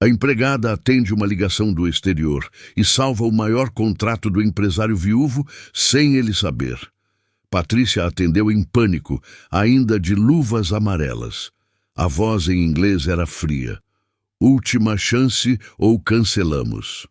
A empregada atende uma ligação do exterior e salva o maior contrato do empresário viúvo sem ele saber. Patrícia atendeu em pânico, ainda de luvas amarelas. A voz em inglês era fria. Última chance ou cancelamos.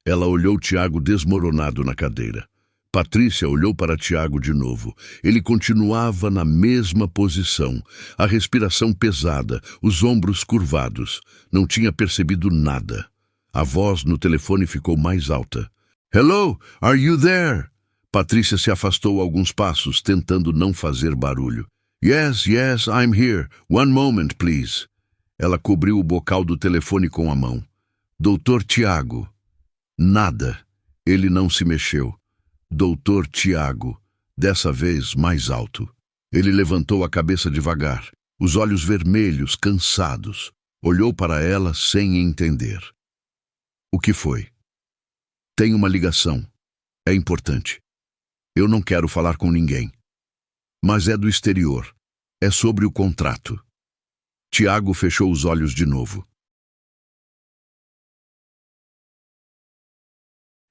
Ela olhou Tiago desmoronado na cadeira. Patrícia olhou para Tiago de novo. Ele continuava na mesma posição, a respiração pesada, os ombros curvados. Não tinha percebido nada. A voz no telefone ficou mais alta. "Hello, are you there?" Patrícia se afastou alguns passos, tentando não fazer barulho. "Yes, yes, I'm here. One moment, please." Ela cobriu o bocal do telefone com a mão. "Doutor Tiago." Nada. Ele não se mexeu. "Doutor Tiago." Dessa vez mais alto. Ele levantou a cabeça devagar, os olhos vermelhos, cansados. Olhou para ela sem entender. "O que foi?" "Tem uma ligação. É importante. Eu não quero falar com ninguém. Mas é do exterior. É sobre o contrato." Tiago fechou os olhos de novo.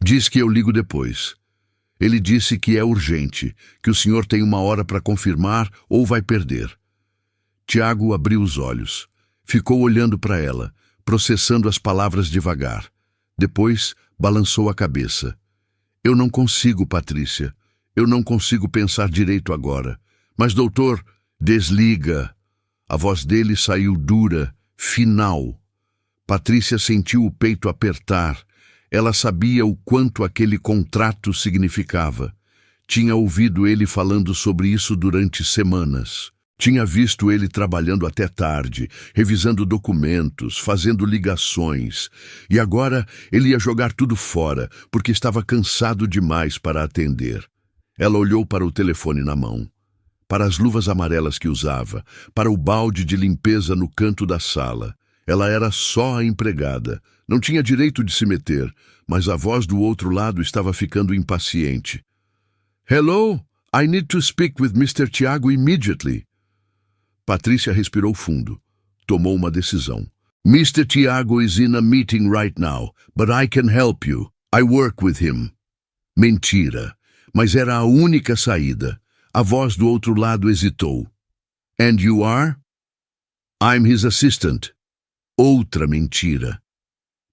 "Diz que eu ligo depois. Ele disse que é urgente, que o senhor tem 1 hora para confirmar ou vai perder." Tiago abriu os olhos. Ficou olhando para ela, processando as palavras devagar. Depois, balançou a cabeça. "Eu não consigo, Patrícia. Eu não consigo pensar direito agora. Mas, doutor, desliga." A voz dele saiu dura, final. Patrícia sentiu o peito apertar. Ela sabia o quanto aquele contrato significava. Tinha ouvido ele falando sobre isso durante semanas. Tinha visto ele trabalhando até tarde, revisando documentos, fazendo ligações. E agora ele ia jogar tudo fora, porque estava cansado demais para atender. Ela olhou para o telefone na mão, para as luvas amarelas que usava, para o balde de limpeza no canto da sala. Ela era só a empregada. Não tinha direito de se meter, mas a voz do outro lado estava ficando impaciente. "Hello, I need to speak with Mr. Tiago immediately." Patrícia respirou fundo. Tomou uma decisão. "Mr. Tiago is in a meeting right now, but I can help you. I work with him." Mentira, mas era a única saída. A voz do outro lado hesitou. "And you are?" "I'm his assistant." Outra mentira.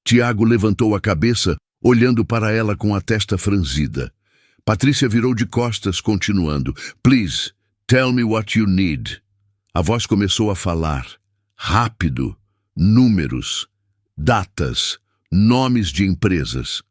Tiago levantou a cabeça, olhando para ela com a testa franzida. Patrícia virou de costas, continuando. "Please, tell me what you need." A voz começou a falar. Rápido. Números. Datas. Nomes de empresas.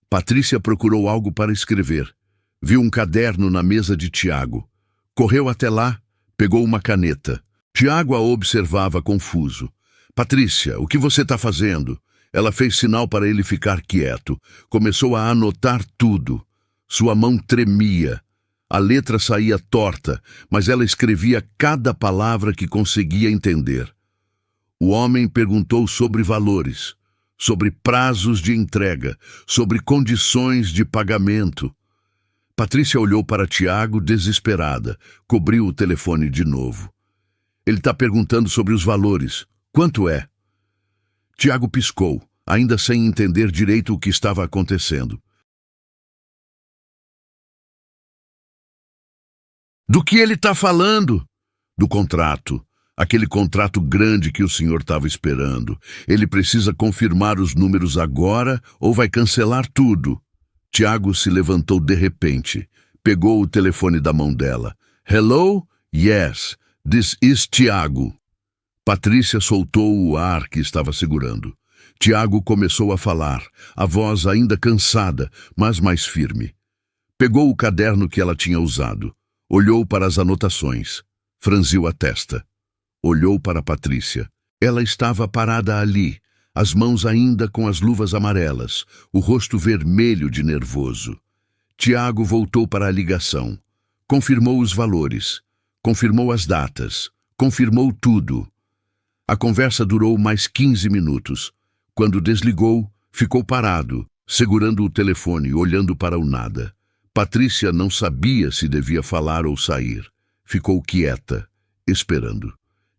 Patrícia procurou algo para escrever. Viu um caderno na mesa de Tiago. Correu até lá, pegou uma caneta. Tiago a observava confuso. "Patrícia, o que você está fazendo?" Ela fez sinal para ele ficar quieto. Começou a anotar tudo. Sua mão tremia. A letra saía torta, mas ela escrevia cada palavra que conseguia entender. O homem perguntou sobre valores, sobre prazos de entrega, sobre condições de pagamento. Patrícia olhou para Tiago desesperada, cobriu o telefone de novo. "Ele está perguntando sobre os valores. Quanto é?" Tiago piscou, ainda sem entender direito o que estava acontecendo. "Do que ele está falando?" "Do contrato. Aquele contrato grande que o senhor estava esperando. Ele precisa confirmar os números agora ou vai cancelar tudo." Tiago se levantou de repente. Pegou o telefone da mão dela. "Hello? Yes. This is Tiago." Patrícia soltou o ar que estava segurando. Tiago começou a falar, a voz ainda cansada, mas mais firme. Pegou o caderno que ela tinha usado. Olhou para as anotações. Franziu a testa. Olhou para Patrícia. Ela estava parada ali, as mãos ainda com as luvas amarelas, o rosto vermelho de nervoso. Tiago voltou para a ligação. Confirmou os valores. Confirmou as datas. Confirmou tudo. A conversa durou mais 15 minutos. Quando desligou, ficou parado, segurando o telefone, olhando para o nada. Patrícia não sabia se devia falar ou sair. Ficou quieta, esperando.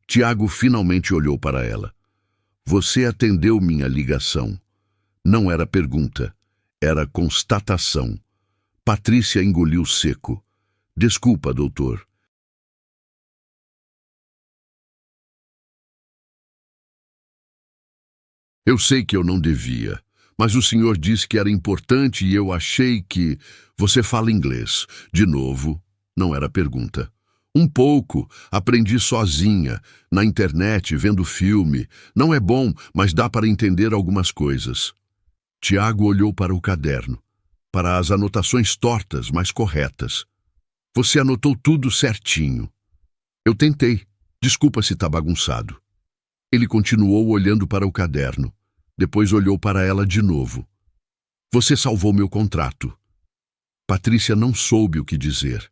Tiago finalmente olhou para ela. Você atendeu minha ligação. Não era pergunta, era constatação. Patrícia engoliu seco. Desculpa, doutor. Eu sei que eu não devia, mas o senhor disse que era importante e eu achei que... Você fala inglês. De novo, não era pergunta. Um pouco. Aprendi sozinha, na internet, vendo filme. Não é bom, mas dá para entender algumas coisas. Tiago olhou para o caderno, para as anotações tortas, mas corretas. Você anotou tudo certinho. Eu tentei. Desculpa se está bagunçado. Ele continuou olhando para o caderno. Depois olhou para ela de novo. Você salvou meu contrato. Patrícia não soube o que dizer.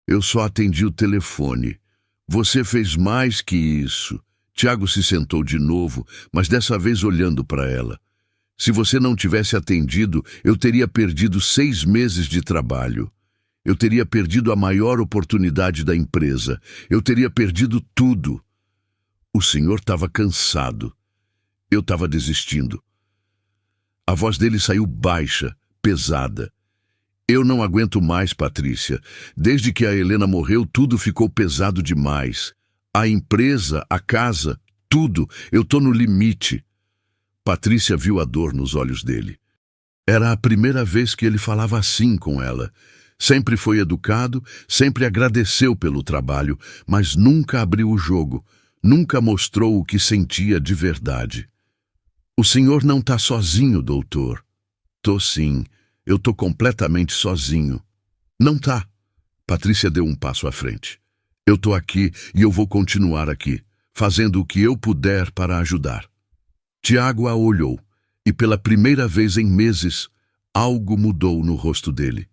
Eu só atendi o telefone. Você fez mais que isso. Tiago se sentou de novo, mas dessa vez olhando para ela. Se você não tivesse atendido, eu teria perdido 6 meses de trabalho. Eu teria perdido a maior oportunidade da empresa. Eu teria perdido tudo. O senhor estava cansado. Eu estava desistindo. A voz dele saiu baixa, pesada. Eu não aguento mais, Patrícia. Desde que a Helena morreu, tudo ficou pesado demais. A empresa, a casa, tudo. Eu tô no limite. Patrícia viu a dor nos olhos dele. Era a primeira vez que ele falava assim com ela. Sempre foi educado, sempre agradeceu pelo trabalho, mas nunca abriu o jogo, nunca mostrou o que sentia de verdade. O senhor não está sozinho, doutor. Tô sim. Eu tô completamente sozinho. Não tá. Patrícia deu um passo à frente. Eu tô aqui e eu vou continuar aqui, fazendo o que eu puder para ajudar. Tiago a olhou, e pela primeira vez em meses, algo mudou no rosto dele.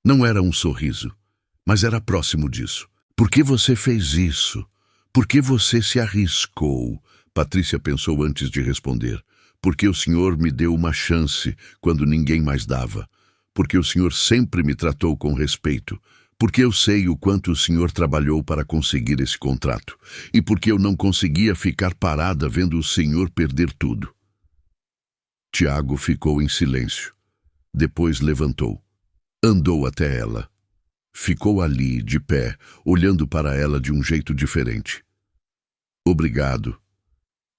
Não era um sorriso, mas era próximo disso. Por que você fez isso? Por que você se arriscou? Patrícia pensou antes de responder. Porque o senhor me deu uma chance quando ninguém mais dava. Porque o senhor sempre me tratou com respeito. Porque eu sei o quanto o senhor trabalhou para conseguir esse contrato. E porque eu não conseguia ficar parada vendo o senhor perder tudo. Tiago ficou em silêncio. Depois levantou. Andou até ela. Ficou ali, de pé, olhando para ela de um jeito diferente. Obrigado.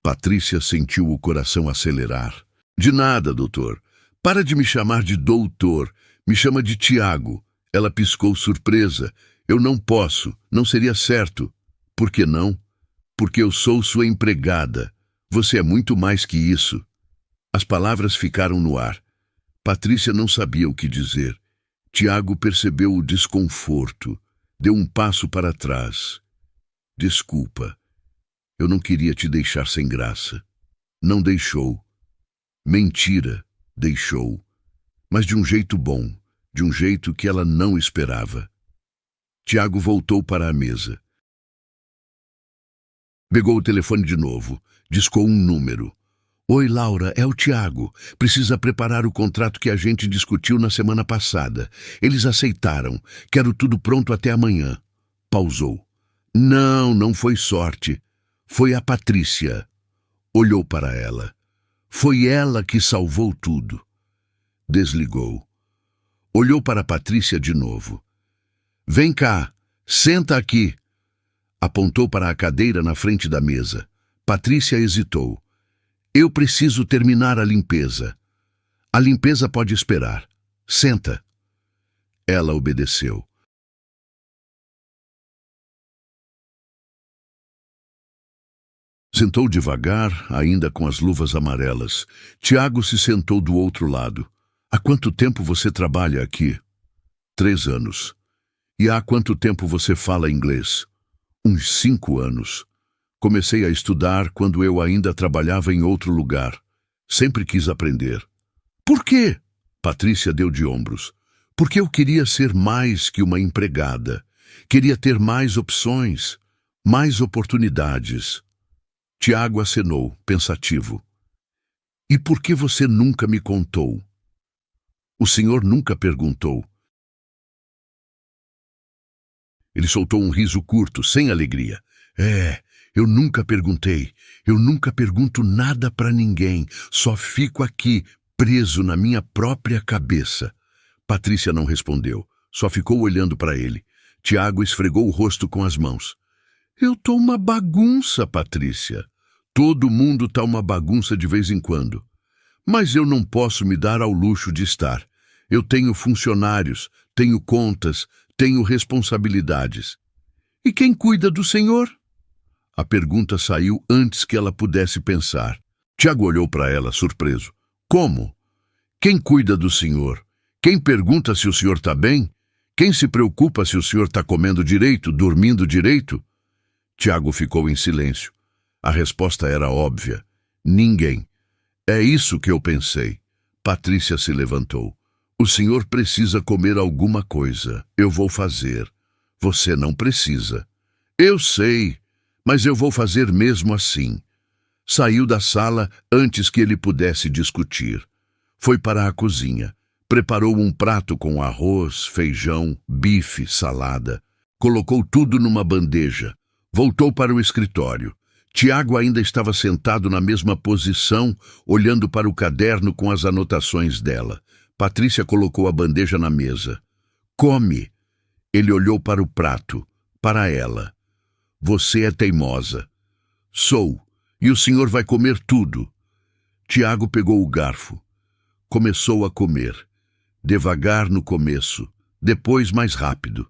Patrícia sentiu o coração acelerar. De nada, doutor. Para de me chamar de doutor. Me chama de Tiago. Ela piscou surpresa. Eu não posso. Não seria certo. Por que não? Porque eu sou sua empregada. Você é muito mais que isso. As palavras ficaram no ar. Patrícia não sabia o que dizer. Tiago percebeu o desconforto. Deu um passo para trás. Desculpa. Eu não queria te deixar sem graça. Não deixou. Mentira, deixou. Mas de um jeito bom, de um jeito que ela não esperava. Tiago voltou para a mesa. Pegou o telefone de novo. Discou um número. Oi, Laura, é o Tiago. Precisa preparar o contrato que a gente discutiu na semana passada. Eles aceitaram. Quero tudo pronto até amanhã. Pausou. Não, não foi sorte. Foi a Patrícia. Olhou para ela. Foi ela que salvou tudo. Desligou. Olhou para Patrícia de novo. Vem cá, senta aqui. Apontou para a cadeira na frente da mesa. Patrícia hesitou. Eu preciso terminar a limpeza. A limpeza pode esperar. Senta. Ela obedeceu. Sentou devagar, ainda com as luvas amarelas. Tiago se sentou do outro lado. Há quanto tempo você trabalha aqui? 3 anos. E há quanto tempo você fala inglês? Uns 5 anos. Comecei a estudar quando eu ainda trabalhava em outro lugar. Sempre quis aprender. Por quê? Patrícia deu de ombros. Porque eu queria ser mais que uma empregada. Queria ter mais opções, mais oportunidades. Tiago acenou, pensativo. E por que você nunca me contou? O senhor nunca perguntou. Ele soltou um riso curto, sem alegria. Eu nunca perguntei. Eu nunca pergunto nada para ninguém. Só fico aqui, preso na minha própria cabeça. Patrícia não respondeu. Só ficou olhando para ele. Tiago esfregou o rosto com as mãos. Eu tô uma bagunça, Patrícia. Todo mundo tá uma bagunça de vez em quando. Mas eu não posso me dar ao luxo de estar. Eu tenho funcionários, tenho contas, tenho responsabilidades. E quem cuida do senhor? A pergunta saiu antes que ela pudesse pensar. Tiago olhou para ela, surpreso. Como? Quem cuida do senhor? Quem pergunta se o senhor está bem? Quem se preocupa se o senhor está comendo direito, dormindo direito? Tiago ficou em silêncio. A resposta era óbvia. Ninguém. É isso que eu pensei. Patrícia se levantou. O senhor precisa comer alguma coisa. Eu vou fazer. Você não precisa. Eu sei, mas eu vou fazer mesmo assim. Saiu da sala antes que ele pudesse discutir. Foi para a cozinha. Preparou um prato com arroz, feijão, bife, salada. Colocou tudo numa bandeja. Voltou para o escritório. Tiago ainda estava sentado na mesma posição, olhando para o caderno com as anotações dela. Patrícia colocou a bandeja na mesa. Come. Ele olhou para o prato, para ela. Você é teimosa. Sou. E o senhor vai comer tudo. Tiago pegou o garfo. Começou a comer. Devagar no começo, depois mais rápido.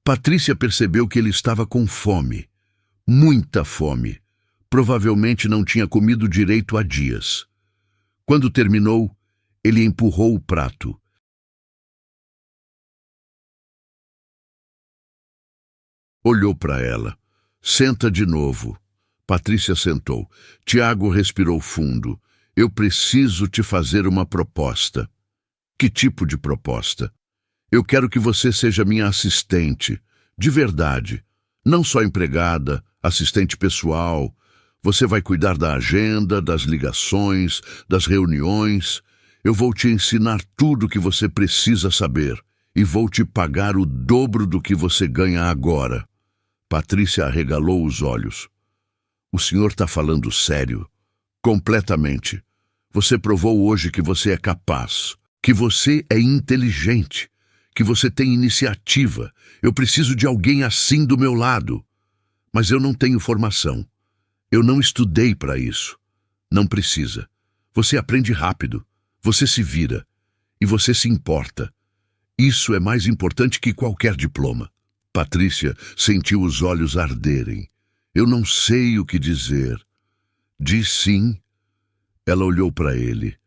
Patrícia percebeu que ele estava com fome. Muita fome. Provavelmente não tinha comido direito há dias. Quando terminou, ele empurrou o prato. Olhou para ela. Senta de novo. Patrícia sentou. Tiago respirou fundo. Eu preciso te fazer uma proposta. Que tipo de proposta? Eu quero que você seja minha assistente. De verdade. Não só empregada, assistente pessoal. Você vai cuidar da agenda, das ligações, das reuniões. Eu vou te ensinar tudo o que você precisa saber. E vou te pagar o dobro do que você ganha agora. Patrícia arregalou os olhos. O senhor está falando sério? Completamente. Você provou hoje que você é capaz, que você é inteligente, que você tem iniciativa. Eu preciso de alguém assim do meu lado. Mas eu não tenho formação. Eu não estudei para isso. Não precisa. Você aprende rápido. Você se vira. E você se importa. Isso é mais importante que qualquer diploma. Patrícia sentiu os olhos arderem. Eu não sei o que dizer. Diz sim. Ela olhou para ele.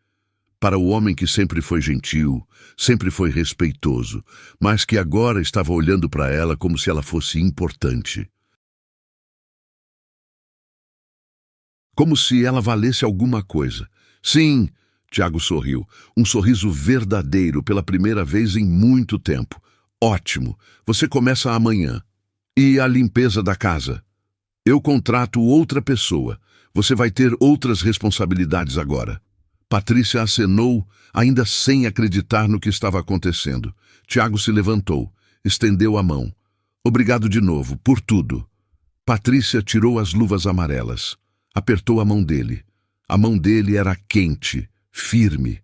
Para o homem que sempre foi gentil, sempre foi respeitoso, mas que agora estava olhando para ela como se ela fosse importante. Como se ela valesse alguma coisa. Sim, Tiago sorriu. Um sorriso verdadeiro pela primeira vez em muito tempo. Ótimo. Você começa amanhã. E a limpeza da casa? Eu contrato outra pessoa. Você vai ter outras responsabilidades agora. Patrícia acenou, ainda sem acreditar no que estava acontecendo. Tiago se levantou, estendeu a mão. Obrigado de novo, por tudo. Patrícia tirou as luvas amarelas. Apertou a mão dele. A mão dele era quente, firme.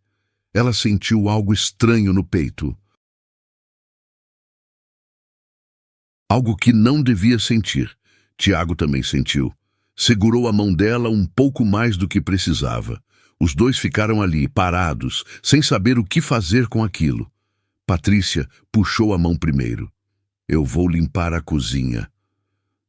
Ela sentiu algo estranho no peito. Algo que não devia sentir. Tiago também sentiu. Segurou a mão dela um pouco mais do que precisava. Os dois ficaram ali, parados, sem saber o que fazer com aquilo. Patrícia puxou a mão primeiro. Eu vou limpar a cozinha.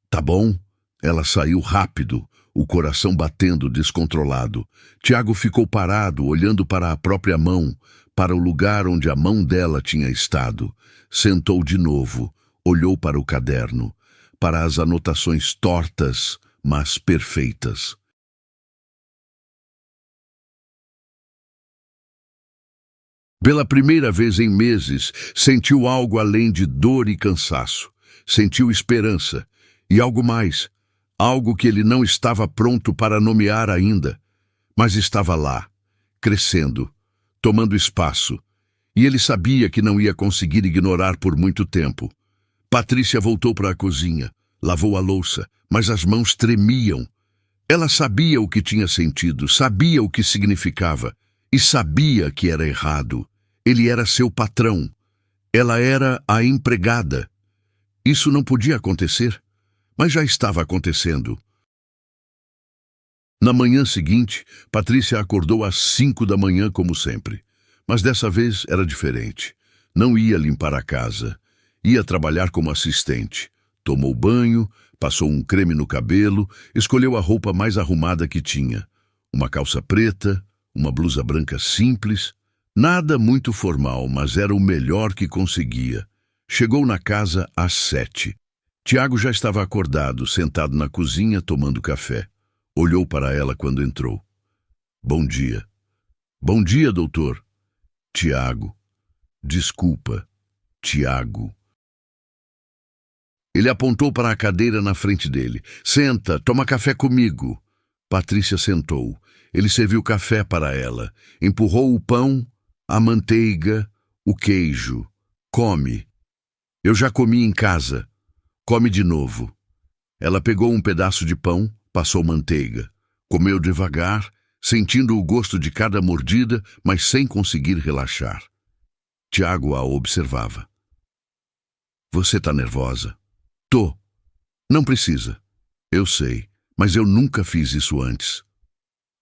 Tá bom? Ela saiu rápido, o coração batendo descontrolado. Tiago ficou parado, olhando para a própria mão, para o lugar onde a mão dela tinha estado. Sentou de novo, olhou para o caderno, para as anotações tortas, mas perfeitas. Pela primeira vez em meses, sentiu algo além de dor e cansaço. Sentiu esperança e algo mais, algo que ele não estava pronto para nomear ainda, mas estava lá, crescendo, tomando espaço, e ele sabia que não ia conseguir ignorar por muito tempo. Patrícia voltou para a cozinha, lavou a louça, mas as mãos tremiam. Ela sabia o que tinha sentido, sabia o que significava e sabia que era errado. Ele era seu patrão. Ela era a empregada. Isso não podia acontecer, mas já estava acontecendo. Na manhã seguinte, Patrícia acordou às 5 da manhã como sempre. Mas dessa vez era diferente. Não ia limpar a casa. Ia trabalhar como assistente. Tomou banho, passou um creme no cabelo, escolheu a roupa mais arrumada que tinha. Uma calça preta, uma blusa branca simples. Nada muito formal, mas era o melhor que conseguia. Chegou na casa às 7. Tiago já estava acordado, sentado na cozinha, tomando café. Olhou para ela quando entrou. Bom dia. Bom dia, doutor. Tiago. Desculpa, Tiago. Ele apontou para a cadeira na frente dele. Senta, toma café comigo. Patrícia sentou. Ele serviu café para ela. Empurrou o pão, a manteiga, o queijo. Come. Eu já comi em casa. Come de novo. Ela pegou um pedaço de pão, passou manteiga. Comeu devagar, sentindo o gosto de cada mordida, mas sem conseguir relaxar. Tiago a observava. Você está nervosa? Tô. Não precisa. Eu sei, mas eu nunca fiz isso antes.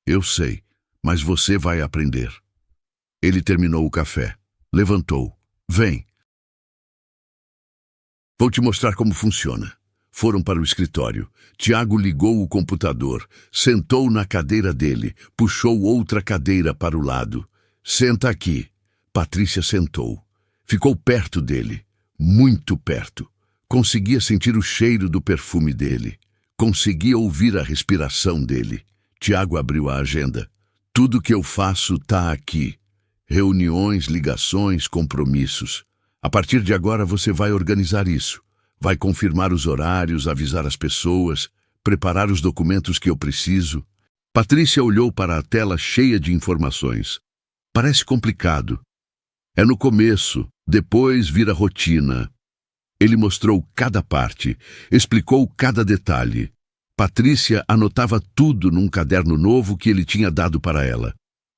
Eu sei, mas você vai aprender. Ele terminou o café. Levantou. Vem. Vou te mostrar como funciona. Foram para o escritório. Tiago ligou o computador, sentou na cadeira dele, puxou outra cadeira para o lado. Senta aqui. Patrícia sentou. Ficou perto dele, muito perto. Conseguia sentir o cheiro do perfume dele. Conseguia ouvir a respiração dele. Tiago abriu a agenda. Tudo que eu faço tá aqui. Reuniões, ligações, compromissos. A partir de agora você vai organizar isso. Vai confirmar os horários, avisar as pessoas, preparar os documentos que eu preciso. Patrícia olhou para a tela cheia de informações. Parece complicado. É no começo, depois vira rotina. Ele mostrou cada parte, explicou cada detalhe. Patrícia anotava tudo num caderno novo que ele tinha dado para ela.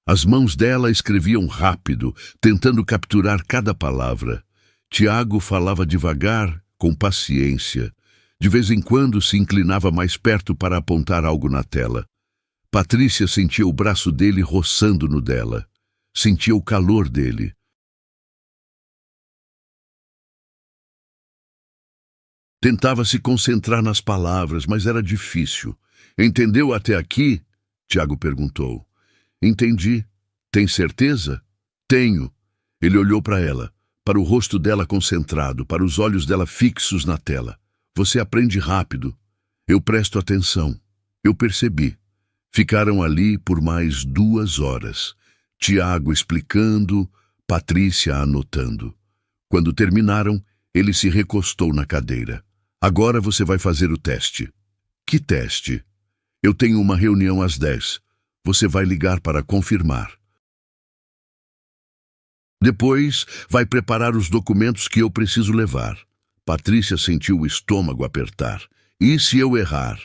As mãos dela escreviam rápido, tentando capturar cada palavra. Tiago falava devagar, com paciência. De vez em quando se inclinava mais perto para apontar algo na tela. Patrícia sentia o braço dele roçando no dela. Sentia o calor dele. Tentava se concentrar nas palavras, mas era difícil. Entendeu até aqui? Tiago perguntou. Entendi. Tem certeza? Tenho. Ele olhou para ela, para o rosto dela concentrado, para os olhos dela fixos na tela. Você aprende rápido. Eu presto atenção. Eu percebi. Ficaram ali por mais 2 horas. Tiago explicando, Patrícia anotando. Quando terminaram, ele se recostou na cadeira. Agora você vai fazer o teste. Que teste? Eu tenho uma reunião às 10. Você vai ligar para confirmar. Depois, vai preparar os documentos que eu preciso levar. Patrícia sentiu o estômago apertar. E se eu errar?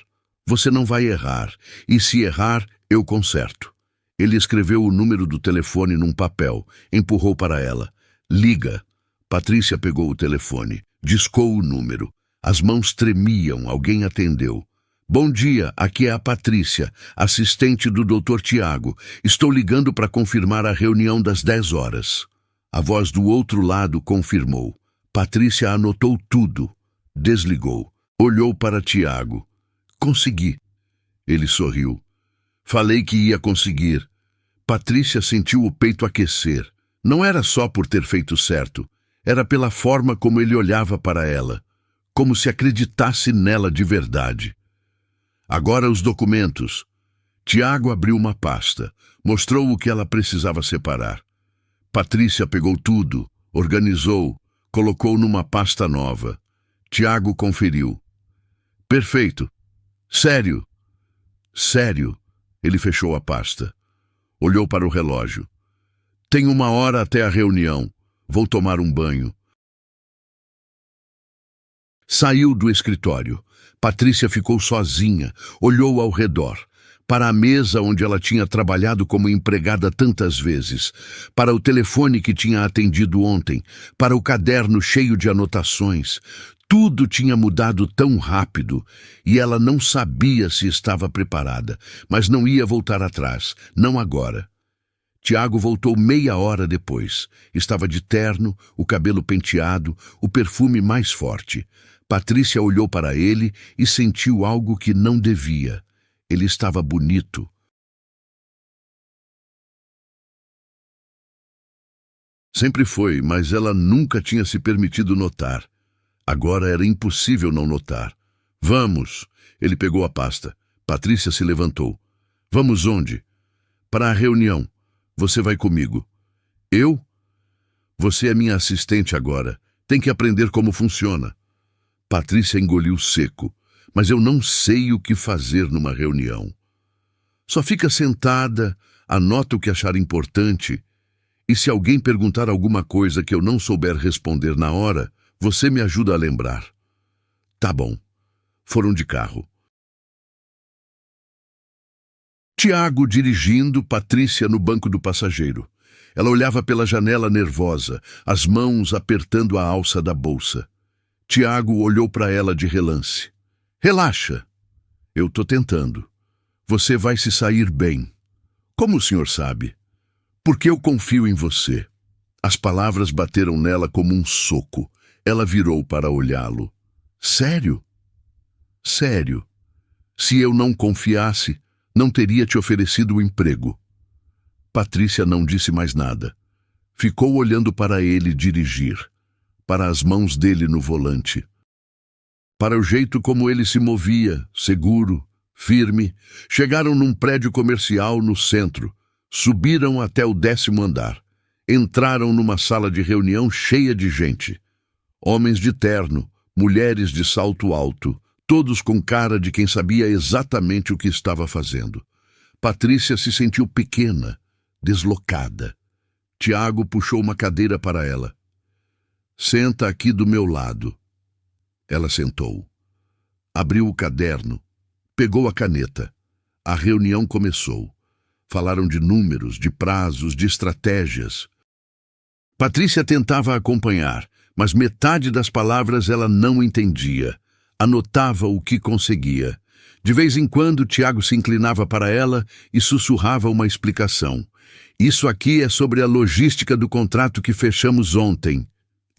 Você não vai errar. E se errar, eu conserto. Ele escreveu o número do telefone num papel, empurrou para ela. Liga. Patrícia pegou o telefone, discou o número. As mãos tremiam, alguém atendeu. Bom dia, aqui é a Patrícia, assistente do Dr. Tiago. Estou ligando para confirmar a reunião das 10 horas. A voz do outro lado confirmou. Patrícia anotou tudo. Desligou. Olhou para Tiago. Consegui. Ele sorriu. Falei que ia conseguir. Patrícia sentiu o peito aquecer. Não era só por ter feito certo. Era pela forma como ele olhava para ela. Como se acreditasse nela de verdade. Agora os documentos. Tiago abriu uma pasta. Mostrou o que ela precisava separar. Patrícia pegou tudo, organizou, colocou numa pasta nova. Tiago conferiu. Perfeito. Sério. Sério. Ele fechou a pasta. Olhou para o relógio. Tem 1 hora até a reunião. Vou tomar um banho. Saiu do escritório. Patrícia ficou sozinha, olhou ao redor. Para a mesa onde ela tinha trabalhado como empregada tantas vezes, para o telefone que tinha atendido ontem, para o caderno cheio de anotações. Tudo tinha mudado tão rápido e ela não sabia se estava preparada, mas não ia voltar atrás, não agora. Tiago voltou meia hora depois. Estava de terno, o cabelo penteado, o perfume mais forte. Patrícia olhou para ele e sentiu algo que não devia. Ele estava bonito. Sempre foi, mas ela nunca tinha se permitido notar. Agora era impossível não notar. Vamos! Ele pegou a pasta. Patrícia se levantou. Vamos onde? Para a reunião. Você vai comigo. Eu? Você é minha assistente agora. Tem que aprender como funciona. Patrícia engoliu seco. Mas eu não sei o que fazer numa reunião. Só fica sentada, anota o que achar importante, e se alguém perguntar alguma coisa que eu não souber responder na hora, você me ajuda a lembrar. Tá bom. Foram de carro. Tiago dirigindo, Patrícia no banco do passageiro. Ela olhava pela janela nervosa, as mãos apertando a alça da bolsa. Tiago olhou para ela de relance. Relaxa. Eu tô tentando. Você vai se sair bem. Como o senhor sabe? Porque eu confio em você. As palavras bateram nela como um soco. Ela virou para olhá-lo. Sério? Sério. Se eu não confiasse, não teria te oferecido o emprego. Patrícia não disse mais nada. Ficou olhando para ele dirigir, para as mãos dele no volante, para o jeito como ele se movia, seguro, firme. Chegaram num prédio comercial no centro, subiram até o 10º andar. Entraram numa sala de reunião cheia de gente. Homens de terno, mulheres de salto alto, todos com cara de quem sabia exatamente o que estava fazendo. Patrícia se sentiu pequena, deslocada. Tiago puxou uma cadeira para ela. Senta aqui do meu lado. Ela sentou. Abriu o caderno. Pegou a caneta. A reunião começou. Falaram de números, de prazos, de estratégias. Patrícia tentava acompanhar, mas metade das palavras ela não entendia. Anotava o que conseguia. De vez em quando, Tiago se inclinava para ela e sussurrava uma explicação. Isso aqui é sobre a logística do contrato que fechamos ontem.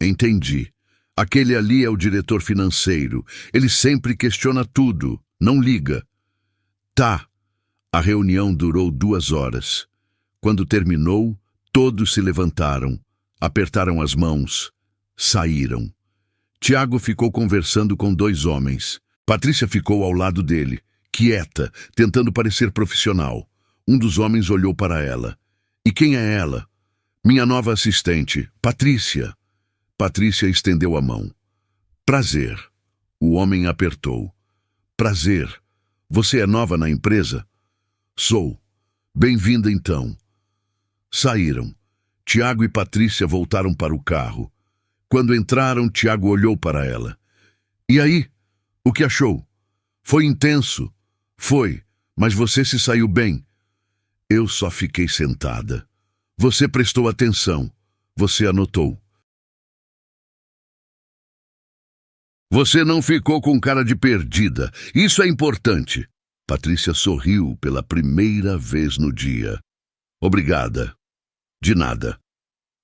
Entendi. Aquele ali é o diretor financeiro. Ele sempre questiona tudo. Não liga. Tá. A reunião durou 2 horas. Quando terminou, todos se levantaram, apertaram as mãos, saíram. Tiago ficou conversando com 2 homens. Patrícia ficou ao lado dele, quieta, tentando parecer profissional. Um dos homens olhou para ela. E quem é ela? Minha nova assistente, Patrícia. Patrícia estendeu a mão. Prazer. O homem apertou. Prazer. Você é nova na empresa? Sou. Bem-vinda então. Saíram. Tiago e Patrícia voltaram para o carro. Quando entraram, Tiago olhou para ela. E aí? O que achou? Foi intenso. Foi, mas você se saiu bem. Eu só fiquei sentada. Você prestou atenção. Você anotou. Você não ficou com cara de perdida. Isso é importante. Patrícia sorriu pela primeira vez no dia. Obrigada. De nada.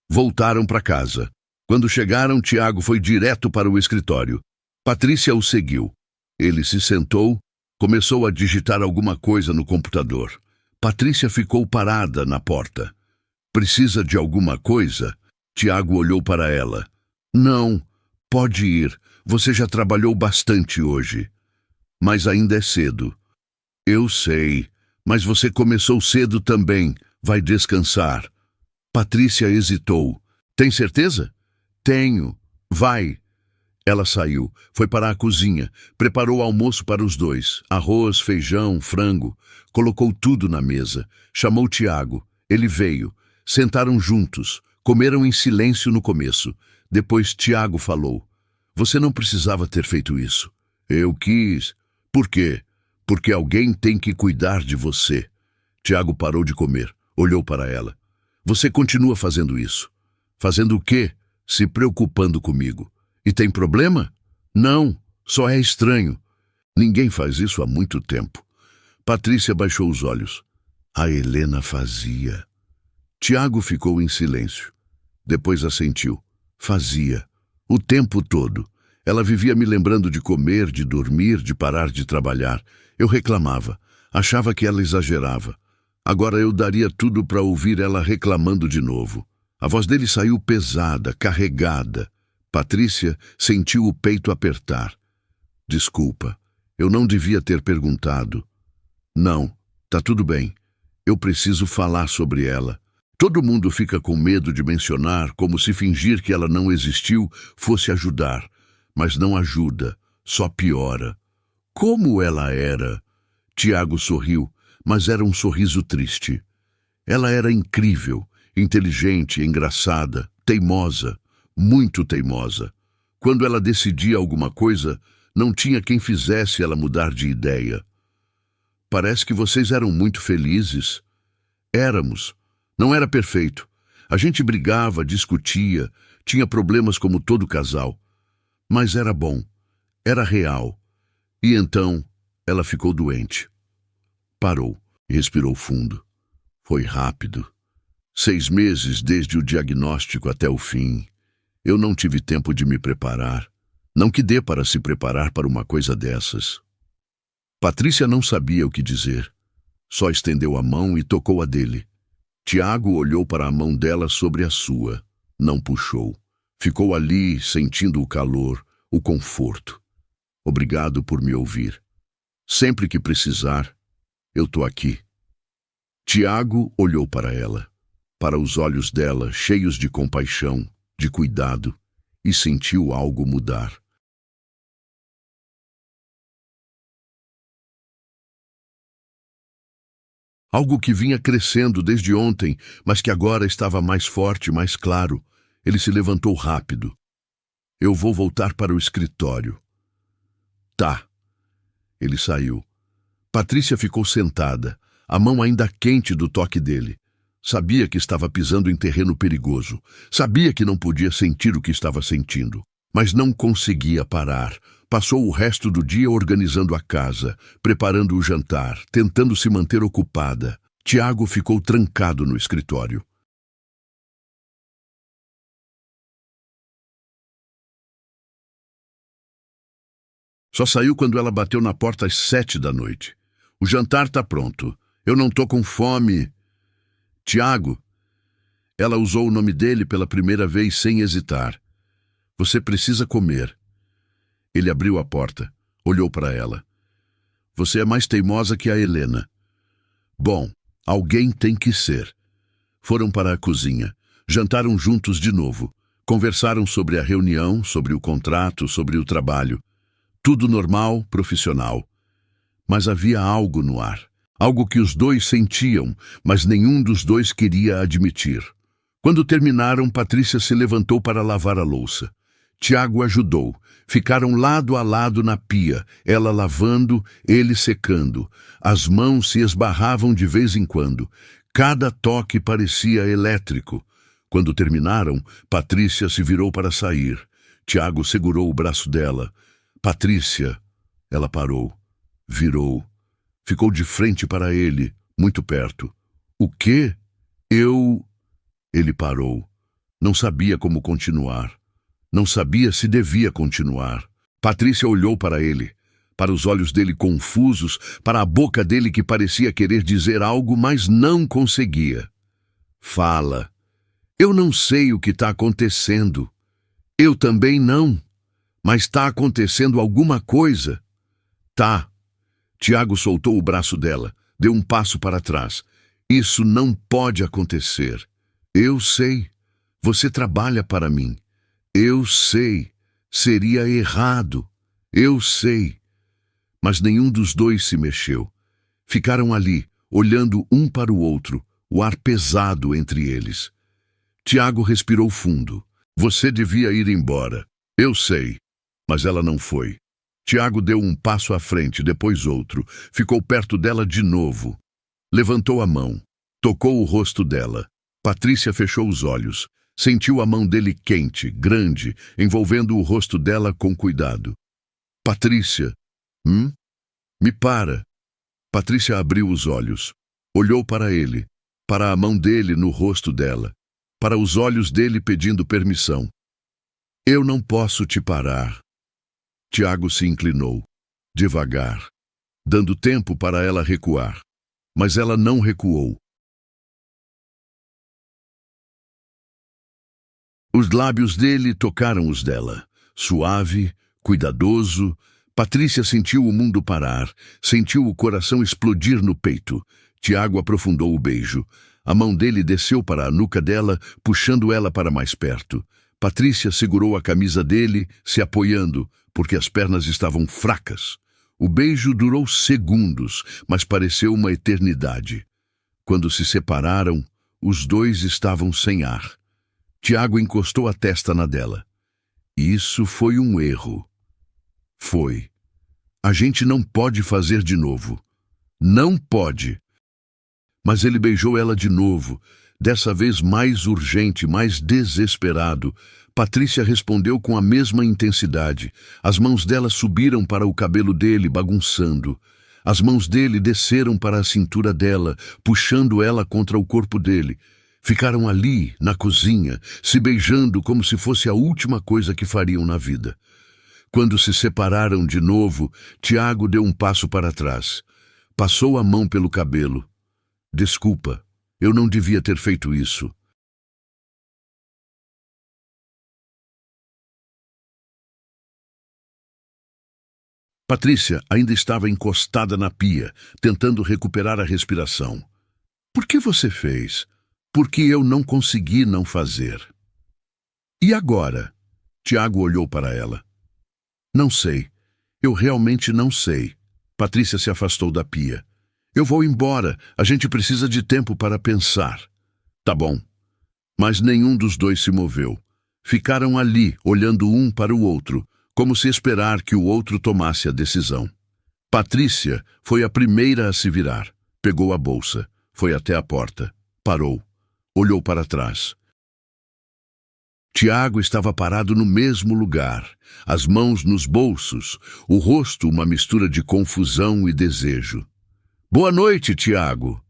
Voltaram para casa. Quando chegaram, Tiago foi direto para o escritório. Patrícia o seguiu. Ele se sentou, começou a digitar alguma coisa no computador. Patrícia ficou parada na porta. Precisa de alguma coisa? Tiago olhou para ela. Não, pode ir. Você já trabalhou bastante hoje. Mas ainda é cedo. Eu sei, mas você começou cedo também. Vai descansar. Patrícia hesitou. Tem certeza? Tenho. Vai. Ela saiu, foi para a cozinha, preparou almoço para os 2, arroz, feijão, frango, colocou tudo na mesa, chamou Tiago, ele veio, sentaram juntos, comeram em silêncio no começo, depois Tiago falou, Você não precisava ter feito isso. Eu quis. Por quê? Porque alguém tem que cuidar de você. Tiago parou de comer, olhou para ela. Você continua fazendo isso. Fazendo o quê? Se preocupando comigo. E tem problema? Não, só é estranho. Ninguém faz isso há muito tempo. Patrícia baixou os olhos. A Helena fazia. Tiago ficou em silêncio. Depois assentiu. Fazia. O tempo todo. Ela vivia me lembrando de comer, de dormir, de parar de trabalhar. Eu reclamava. Achava que ela exagerava. Agora eu daria tudo para ouvir ela reclamando de novo. A voz dele saiu pesada, carregada. Patrícia sentiu o peito apertar. Desculpa, eu não devia ter perguntado. Não, tá tudo bem. Eu preciso falar sobre ela. Todo mundo fica com medo de mencionar, como se fingir que ela não existiu fosse ajudar. Mas não ajuda, só piora. Como ela era? Tiago sorriu, mas era um sorriso triste. Ela era incrível, inteligente, engraçada, teimosa, muito teimosa. Quando ela decidia alguma coisa, não tinha quem fizesse ela mudar de ideia. Parece que vocês eram muito felizes. Éramos. Não era perfeito. A gente brigava, discutia, tinha problemas como todo casal. Mas era bom. Era real. E então, ela ficou doente. Parou e respirou fundo. Foi rápido. 6 meses desde o diagnóstico até o fim. Eu não tive tempo de me preparar. Não que dê para se preparar para uma coisa dessas. Patrícia não sabia o que dizer. Só estendeu a mão e tocou a dele. Tiago olhou para a mão dela sobre a sua. Não puxou. Ficou ali, sentindo o calor, o conforto. Obrigado por me ouvir. Sempre que precisar, eu tô aqui. Tiago olhou para ela, para os olhos dela, cheios de compaixão, de cuidado, e sentiu algo mudar. Algo que vinha crescendo desde ontem, mas que agora estava mais forte, mais claro. Ele se levantou rápido. Eu vou voltar para o escritório. Tá. Ele saiu. Patrícia ficou sentada, a mão ainda quente do toque dele. Sabia que estava pisando em terreno perigoso. Sabia que não podia sentir o que estava sentindo. Mas não conseguia parar. Passou o resto do dia organizando a casa, preparando o jantar, tentando se manter ocupada. Tiago ficou trancado no escritório. Só saiu quando ela bateu na porta às 7 da noite. O jantar tá pronto. Eu não tô com fome. Tiago. Ela usou o nome dele pela primeira vez sem hesitar. Você precisa comer. Ele abriu a porta, olhou para ela. Você é mais teimosa que a Helena. Bom, alguém tem que ser. Foram para a cozinha, jantaram juntos de novo, conversaram sobre a reunião, sobre o contrato, sobre o trabalho. Tudo normal, profissional. Mas havia algo no ar, algo que os dois sentiam, mas nenhum dos dois queria admitir. Quando terminaram, Patrícia se levantou para lavar a louça. Tiago ajudou. Ficaram lado a lado na pia, ela lavando, ele secando. As mãos se esbarravam de vez em quando. Cada toque parecia elétrico. Quando terminaram, Patrícia se virou para sair. Tiago segurou o braço dela. Patrícia. Ela parou. Virou. Ficou de frente para ele, muito perto. O quê? Eu... Ele parou. Não sabia como continuar. Não sabia se devia continuar. Patrícia olhou para ele, para os olhos dele confusos, para a boca dele que parecia querer dizer algo, mas não conseguia. Fala. Eu não sei o que está acontecendo. Eu também não. Mas está acontecendo alguma coisa. Tá. Tiago soltou o braço dela, deu um passo para trás. Isso não pode acontecer. Eu sei. Você trabalha para mim. Eu sei. Seria errado. Eu sei. Mas nenhum dos dois se mexeu. Ficaram ali, olhando um para o outro, o ar pesado entre eles. Tiago respirou fundo. Você devia ir embora. Eu sei. mas ela não foi. Tiago deu um passo à frente, depois outro. Ficou perto dela de novo. Levantou a mão. Tocou o rosto dela. Patrícia fechou os olhos. Sentiu a mão dele quente, grande, envolvendo o rosto dela com cuidado. Patrícia. Me para. Patrícia abriu os olhos. Olhou para ele, para a mão dele no rosto dela, para os olhos dele pedindo permissão. Eu não posso te parar. Tiago se inclinou, devagar, dando tempo para ela recuar. Mas ela não recuou. Os lábios dele tocaram os dela, suave, cuidadoso. Patrícia sentiu o mundo parar, sentiu o coração explodir no peito. Tiago aprofundou o beijo. A mão dele desceu para a nuca dela, puxando ela para mais perto. Patrícia segurou a camisa dele, se apoiando, porque as pernas estavam fracas. O beijo durou segundos, mas pareceu uma eternidade. Quando se separaram, os dois estavam sem ar. Tiago encostou a testa na dela. Isso foi um erro. Foi. A gente não pode fazer de novo. Não pode. Mas ele beijou ela de novo, dessa vez mais urgente, mais desesperado. Patrícia respondeu com a mesma intensidade. As mãos dela subiram para o cabelo dele, bagunçando. As mãos dele desceram para a cintura dela, puxando ela contra o corpo dele. Ficaram ali, na cozinha, se beijando como se fosse a última coisa que fariam na vida. Quando se separaram de novo, Tiago deu um passo para trás. Passou a mão pelo cabelo. Desculpa, eu não devia ter feito isso. Patrícia ainda estava encostada na pia, tentando recuperar a respiração. Por que você fez? Porque eu não consegui não fazer. E agora? Tiago olhou para ela. Não sei. Eu realmente não sei. Patrícia se afastou da pia. Eu vou embora. A gente precisa de tempo para pensar. Tá bom. Mas nenhum dos dois se moveu. Ficaram ali, olhando um para o outro, como se esperar que o outro tomasse a decisão. Patrícia foi a primeira a se virar. Pegou a bolsa. Foi até a porta. Parou. Olhou para trás. Tiago estava parado no mesmo lugar, as mãos nos bolsos, o rosto uma mistura de confusão e desejo. Boa noite, Tiago.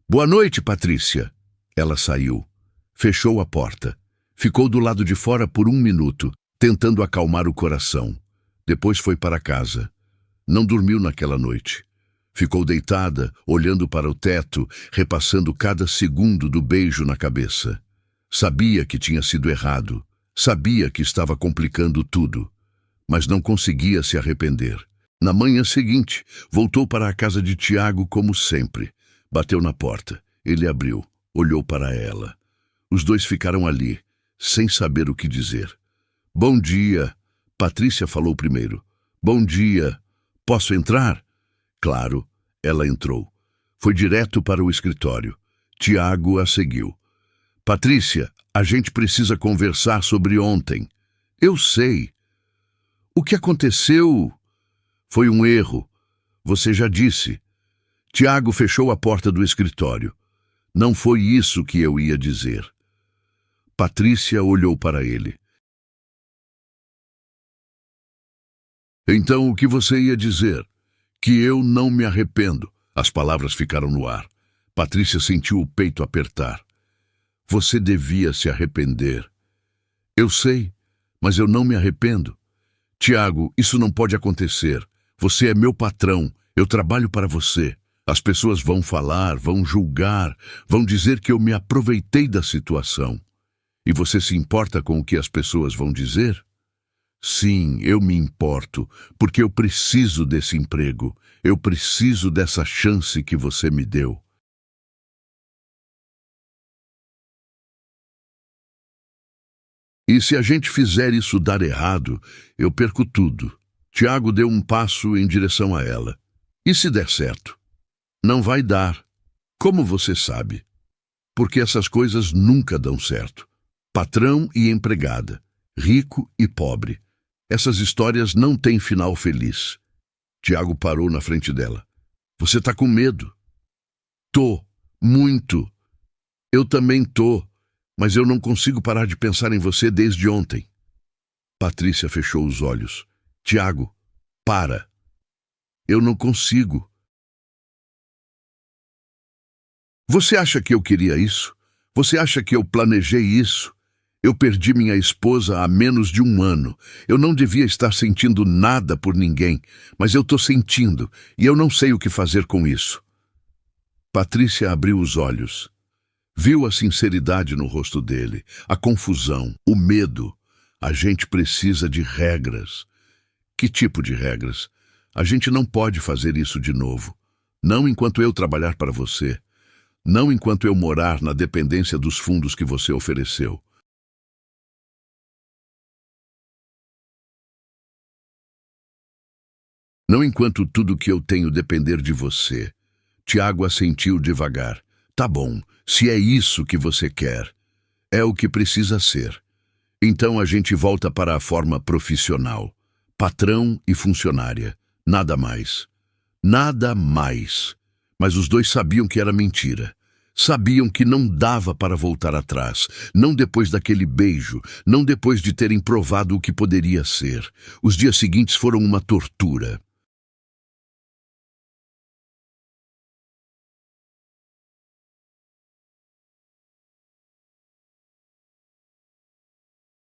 Boa noite, Patrícia. Ela saiu. Fechou a porta. Ficou do lado de fora por 1 minuto, tentando acalmar o coração. Depois foi para casa. Não dormiu naquela noite. Ficou deitada, olhando para o teto, repassando cada segundo do beijo na cabeça. Sabia que tinha sido errado. Sabia que estava complicando tudo. Mas não conseguia se arrepender. Na manhã seguinte, voltou para a casa de Tiago como sempre. Bateu na porta. Ele abriu. Olhou para ela. Os dois ficaram ali, sem saber o que dizer. Bom dia. Patrícia falou primeiro. Bom dia. Posso entrar? Claro. Ela entrou. Foi direto para o escritório. Tiago a seguiu. Patrícia, a gente precisa conversar sobre ontem. Eu sei. O que aconteceu? Foi um erro. Você já disse. Tiago fechou a porta do escritório. Não foi isso que eu ia dizer. Patrícia olhou para ele. Então o que você ia dizer? Que eu não me arrependo. As palavras ficaram no ar. Patrícia sentiu o peito apertar. Você devia se arrepender. Eu sei, mas eu não me arrependo. Tiago, isso não pode acontecer. Você é meu patrão. Eu trabalho para você. As pessoas vão falar, vão julgar, vão dizer que eu me aproveitei da situação. E você se importa com o que as pessoas vão dizer? Sim, eu me importo, porque eu preciso desse emprego. Eu preciso dessa chance que você me deu. E se a gente fizer isso dar errado, eu perco tudo. Tiago deu um passo em direção a ela. E se der certo? Não vai dar. Como você sabe? Porque essas coisas nunca dão certo. Patrão e empregada, rico e pobre. Essas histórias não têm final feliz. Tiago parou na frente dela. Você tá com medo? Tô. Muito. Eu também tô. Mas eu não consigo parar de pensar em você desde ontem. Patrícia fechou os olhos. Tiago, para. Eu não consigo. Você acha que eu queria isso? Você acha que eu planejei isso? Eu perdi minha esposa há menos de um ano. Eu não devia estar sentindo nada por ninguém, mas eu tô sentindo, e eu não sei o que fazer com isso. Patrícia abriu os olhos. Viu a sinceridade no rosto dele, a confusão, o medo. A gente precisa de regras. Que tipo de regras? A gente não pode fazer isso de novo. Não enquanto eu trabalhar para você. Não enquanto eu morar na dependência dos fundos que você ofereceu. Não enquanto tudo que eu tenho depender de você. Tiago assentiu devagar. Tá bom, se é isso que você quer. É o que precisa ser. Então a gente volta para a forma profissional. Patrão e funcionária. Nada mais. Nada mais. Mas os dois sabiam que era mentira. Sabiam que não dava para voltar atrás. Não depois daquele beijo. Não depois de terem provado o que poderia ser. Os dias seguintes foram uma tortura.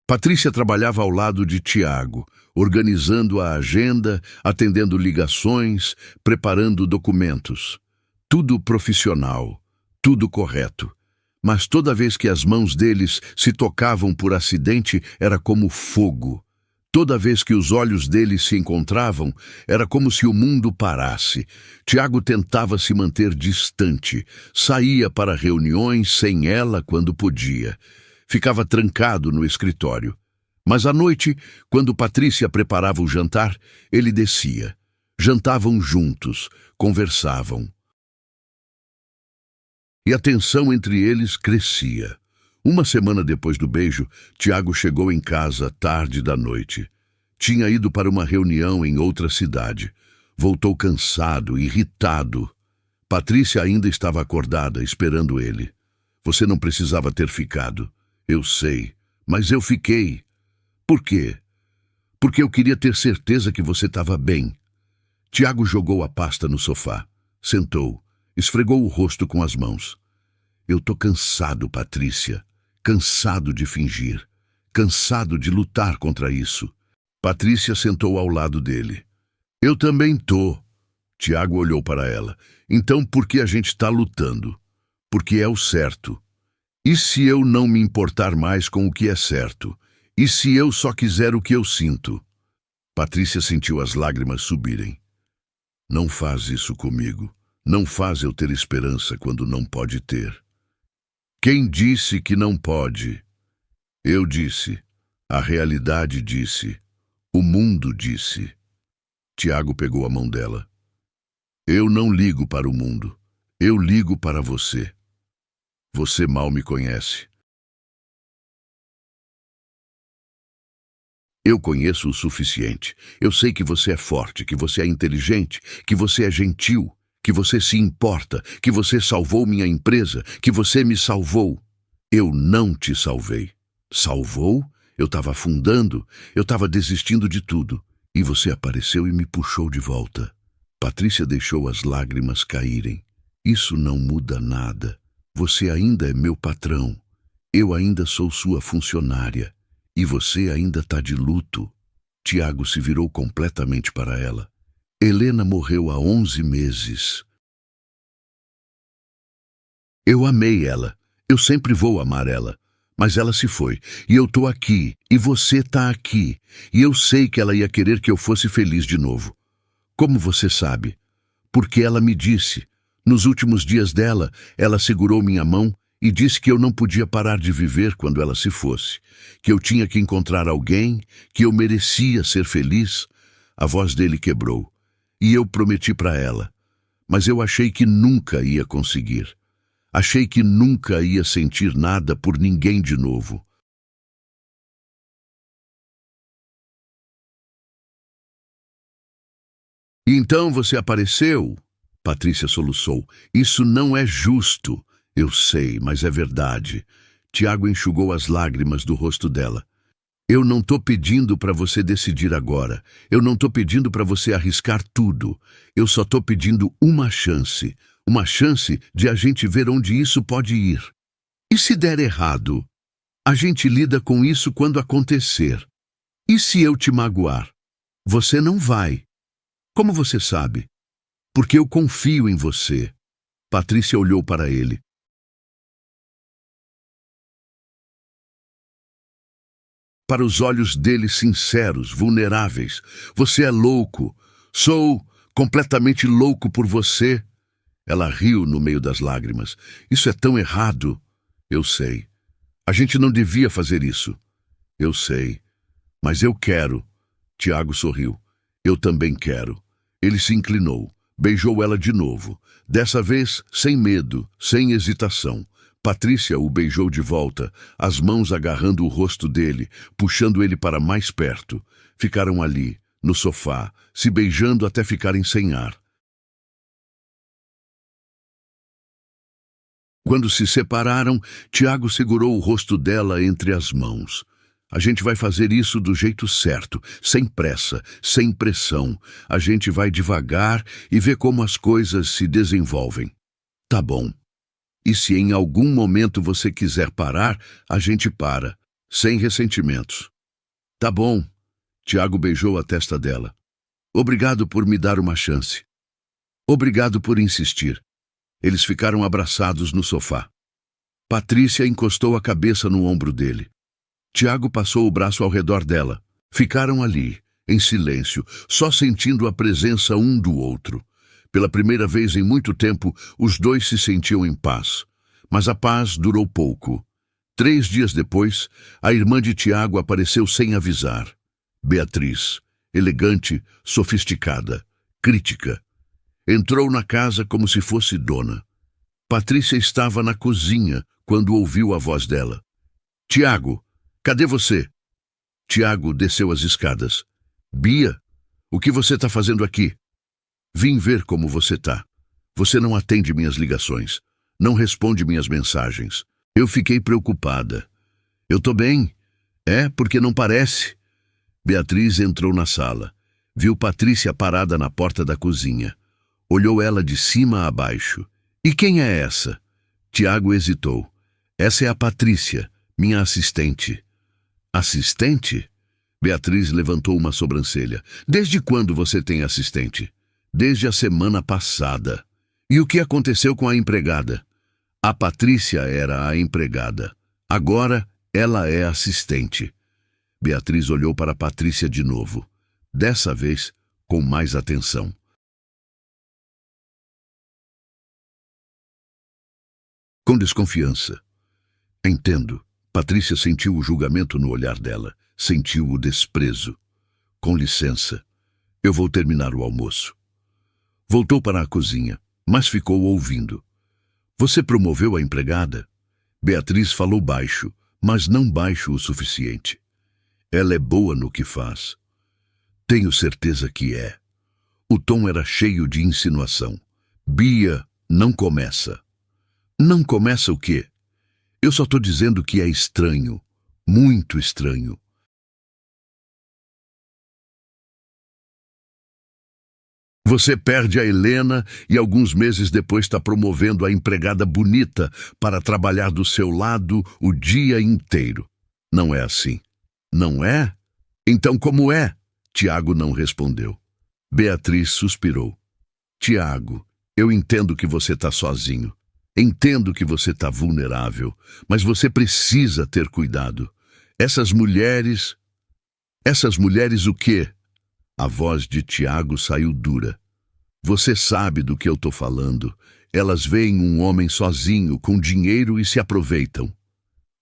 Patrícia trabalhava ao lado de Tiago, organizando a agenda, atendendo ligações, preparando documentos. Tudo profissional, tudo correto. Mas toda vez que as mãos deles se tocavam por acidente, era como fogo. Toda vez que os olhos deles se encontravam, era como se o mundo parasse. Tiago tentava se manter distante, saía para reuniões sem ela quando podia. Ficava trancado no escritório. Mas à noite, quando Patrícia preparava o jantar, ele descia. Jantavam juntos, conversavam. E a tensão entre eles crescia. Uma semana depois do beijo, Tiago chegou em casa tarde da noite. Tinha ido para uma reunião em outra cidade. Voltou cansado, irritado. Patrícia ainda estava acordada, esperando ele. Você não precisava ter ficado. Eu sei, mas eu fiquei. Por quê? Porque eu queria ter certeza que você estava bem. Tiago jogou a pasta no sofá, sentou, esfregou o rosto com as mãos. Eu tô cansado, Patrícia. Cansado de fingir. Cansado de lutar contra isso. Patrícia sentou ao lado dele. Eu também tô. Tiago olhou para ela. Então por que a gente está lutando? Porque é o certo. E se eu não me importar mais com o que é certo? E se eu só quiser o que eu sinto? Patrícia sentiu as lágrimas subirem. Não faz isso comigo. Não faz eu ter esperança quando não pode ter. Quem disse que não pode? Eu disse. A realidade disse. O mundo disse. Tiago pegou a mão dela. Eu não ligo para o mundo. Eu ligo para você. Você mal me conhece. Eu conheço o suficiente. Eu sei que você é forte, que você é inteligente, que você é gentil, que você se importa, que você salvou minha empresa, que você me salvou. Eu não te salvei. Salvou? Eu estava afundando, eu estava desistindo de tudo. E você apareceu e me puxou de volta. Patrícia deixou as lágrimas caírem. Isso não muda nada. Você ainda é meu patrão. Eu ainda sou sua funcionária. E você ainda está de luto. Tiago se virou completamente para ela. Helena morreu há 11 meses. Eu amei ela. Eu sempre vou amar ela. Mas ela se foi. E eu tô aqui. E você tá aqui. E eu sei que ela ia querer que eu fosse feliz de novo. Como você sabe? Porque ela me disse. Nos últimos dias dela, ela segurou minha mão e disse que eu não podia parar de viver quando ela se fosse, que eu tinha que encontrar alguém, que eu merecia ser feliz. A voz dele quebrou, e eu prometi para ela, mas eu achei que nunca ia conseguir. Achei que nunca ia sentir nada por ninguém de novo. E então você apareceu? Patrícia soluçou. Isso não é justo. Eu sei, mas é verdade. Tiago enxugou as lágrimas do rosto dela. Eu não tô pedindo para você decidir agora. Eu não tô pedindo para você arriscar tudo. Eu só tô pedindo uma chance. Uma chance de a gente ver onde isso pode ir. E se der errado? A gente lida com isso quando acontecer. E se eu te magoar? Você não vai. Como você sabe? Porque eu confio em você. Patrícia olhou para ele. Para os olhos dele sinceros, vulneráveis. Você é louco. Sou completamente louco por você. Ela riu no meio das lágrimas. Isso é tão errado. Eu sei. A gente não devia fazer isso. Eu sei. Mas eu quero. Tiago sorriu. Eu também quero. Ele se inclinou. Beijou ela de novo. Dessa vez, sem medo, sem hesitação. Patrícia o beijou de volta, as mãos agarrando o rosto dele, puxando ele para mais perto. Ficaram ali, no sofá, se beijando até ficarem sem ar. Quando se separaram, Tiago segurou o rosto dela entre as mãos. A gente vai fazer isso do jeito certo, sem pressa, sem pressão. A gente vai devagar e ver como as coisas se desenvolvem. Tá bom. E se em algum momento você quiser parar, a gente para, sem ressentimentos. Tá bom. Tiago beijou a testa dela. Obrigado por me dar uma chance. Obrigado por insistir. Eles ficaram abraçados no sofá. Patrícia encostou a cabeça no ombro dele. Tiago passou o braço ao redor dela. Ficaram ali, em silêncio, só sentindo a presença um do outro. Pela primeira vez em muito tempo, os dois se sentiam em paz. Mas a paz durou pouco. 3 dias depois, a irmã de Tiago apareceu sem avisar. Beatriz, elegante, sofisticada, crítica. Entrou na casa como se fosse dona. Patrícia estava na cozinha quando ouviu a voz dela. Tiago, cadê você? Tiago desceu as escadas. Bia, o que você está fazendo aqui? Vim ver como você tá. Você não atende minhas ligações. Não responde minhas mensagens. Eu fiquei preocupada. Eu tô bem. É, porque não parece. Beatriz entrou na sala. Viu Patrícia parada na porta da cozinha. Olhou ela de cima a baixo. E quem é essa? Tiago hesitou. Essa é a Patrícia, minha assistente. Assistente? Beatriz levantou uma sobrancelha. Desde quando você tem assistente? Desde a semana passada. E o que aconteceu com a empregada? A Patrícia era a empregada. Agora ela é assistente. Beatriz olhou para Patrícia de novo. Dessa vez, com mais atenção. Com desconfiança. Entendo. Patrícia sentiu o julgamento no olhar dela. Sentiu o desprezo. Com licença. Eu vou terminar o almoço. Voltou para a cozinha, mas ficou ouvindo. Você promoveu a empregada? Beatriz falou baixo, mas não baixo o suficiente. Ela é boa no que faz. Tenho certeza que é. O tom era cheio de insinuação. Bia, não começa. Não começa o quê? Eu só tô dizendo que é estranho. Muito estranho. Você perde a Helena e alguns meses depois está promovendo a empregada bonita para trabalhar do seu lado o dia inteiro. Não é assim. Não é? Então como é? Tiago não respondeu. Beatriz suspirou. Tiago, eu entendo que você está sozinho. Entendo que você está vulnerável, mas você precisa ter cuidado. Essas mulheres o quê? A voz de Tiago saiu dura. Você sabe do que eu tô falando. Elas veem um homem sozinho, com dinheiro e se aproveitam.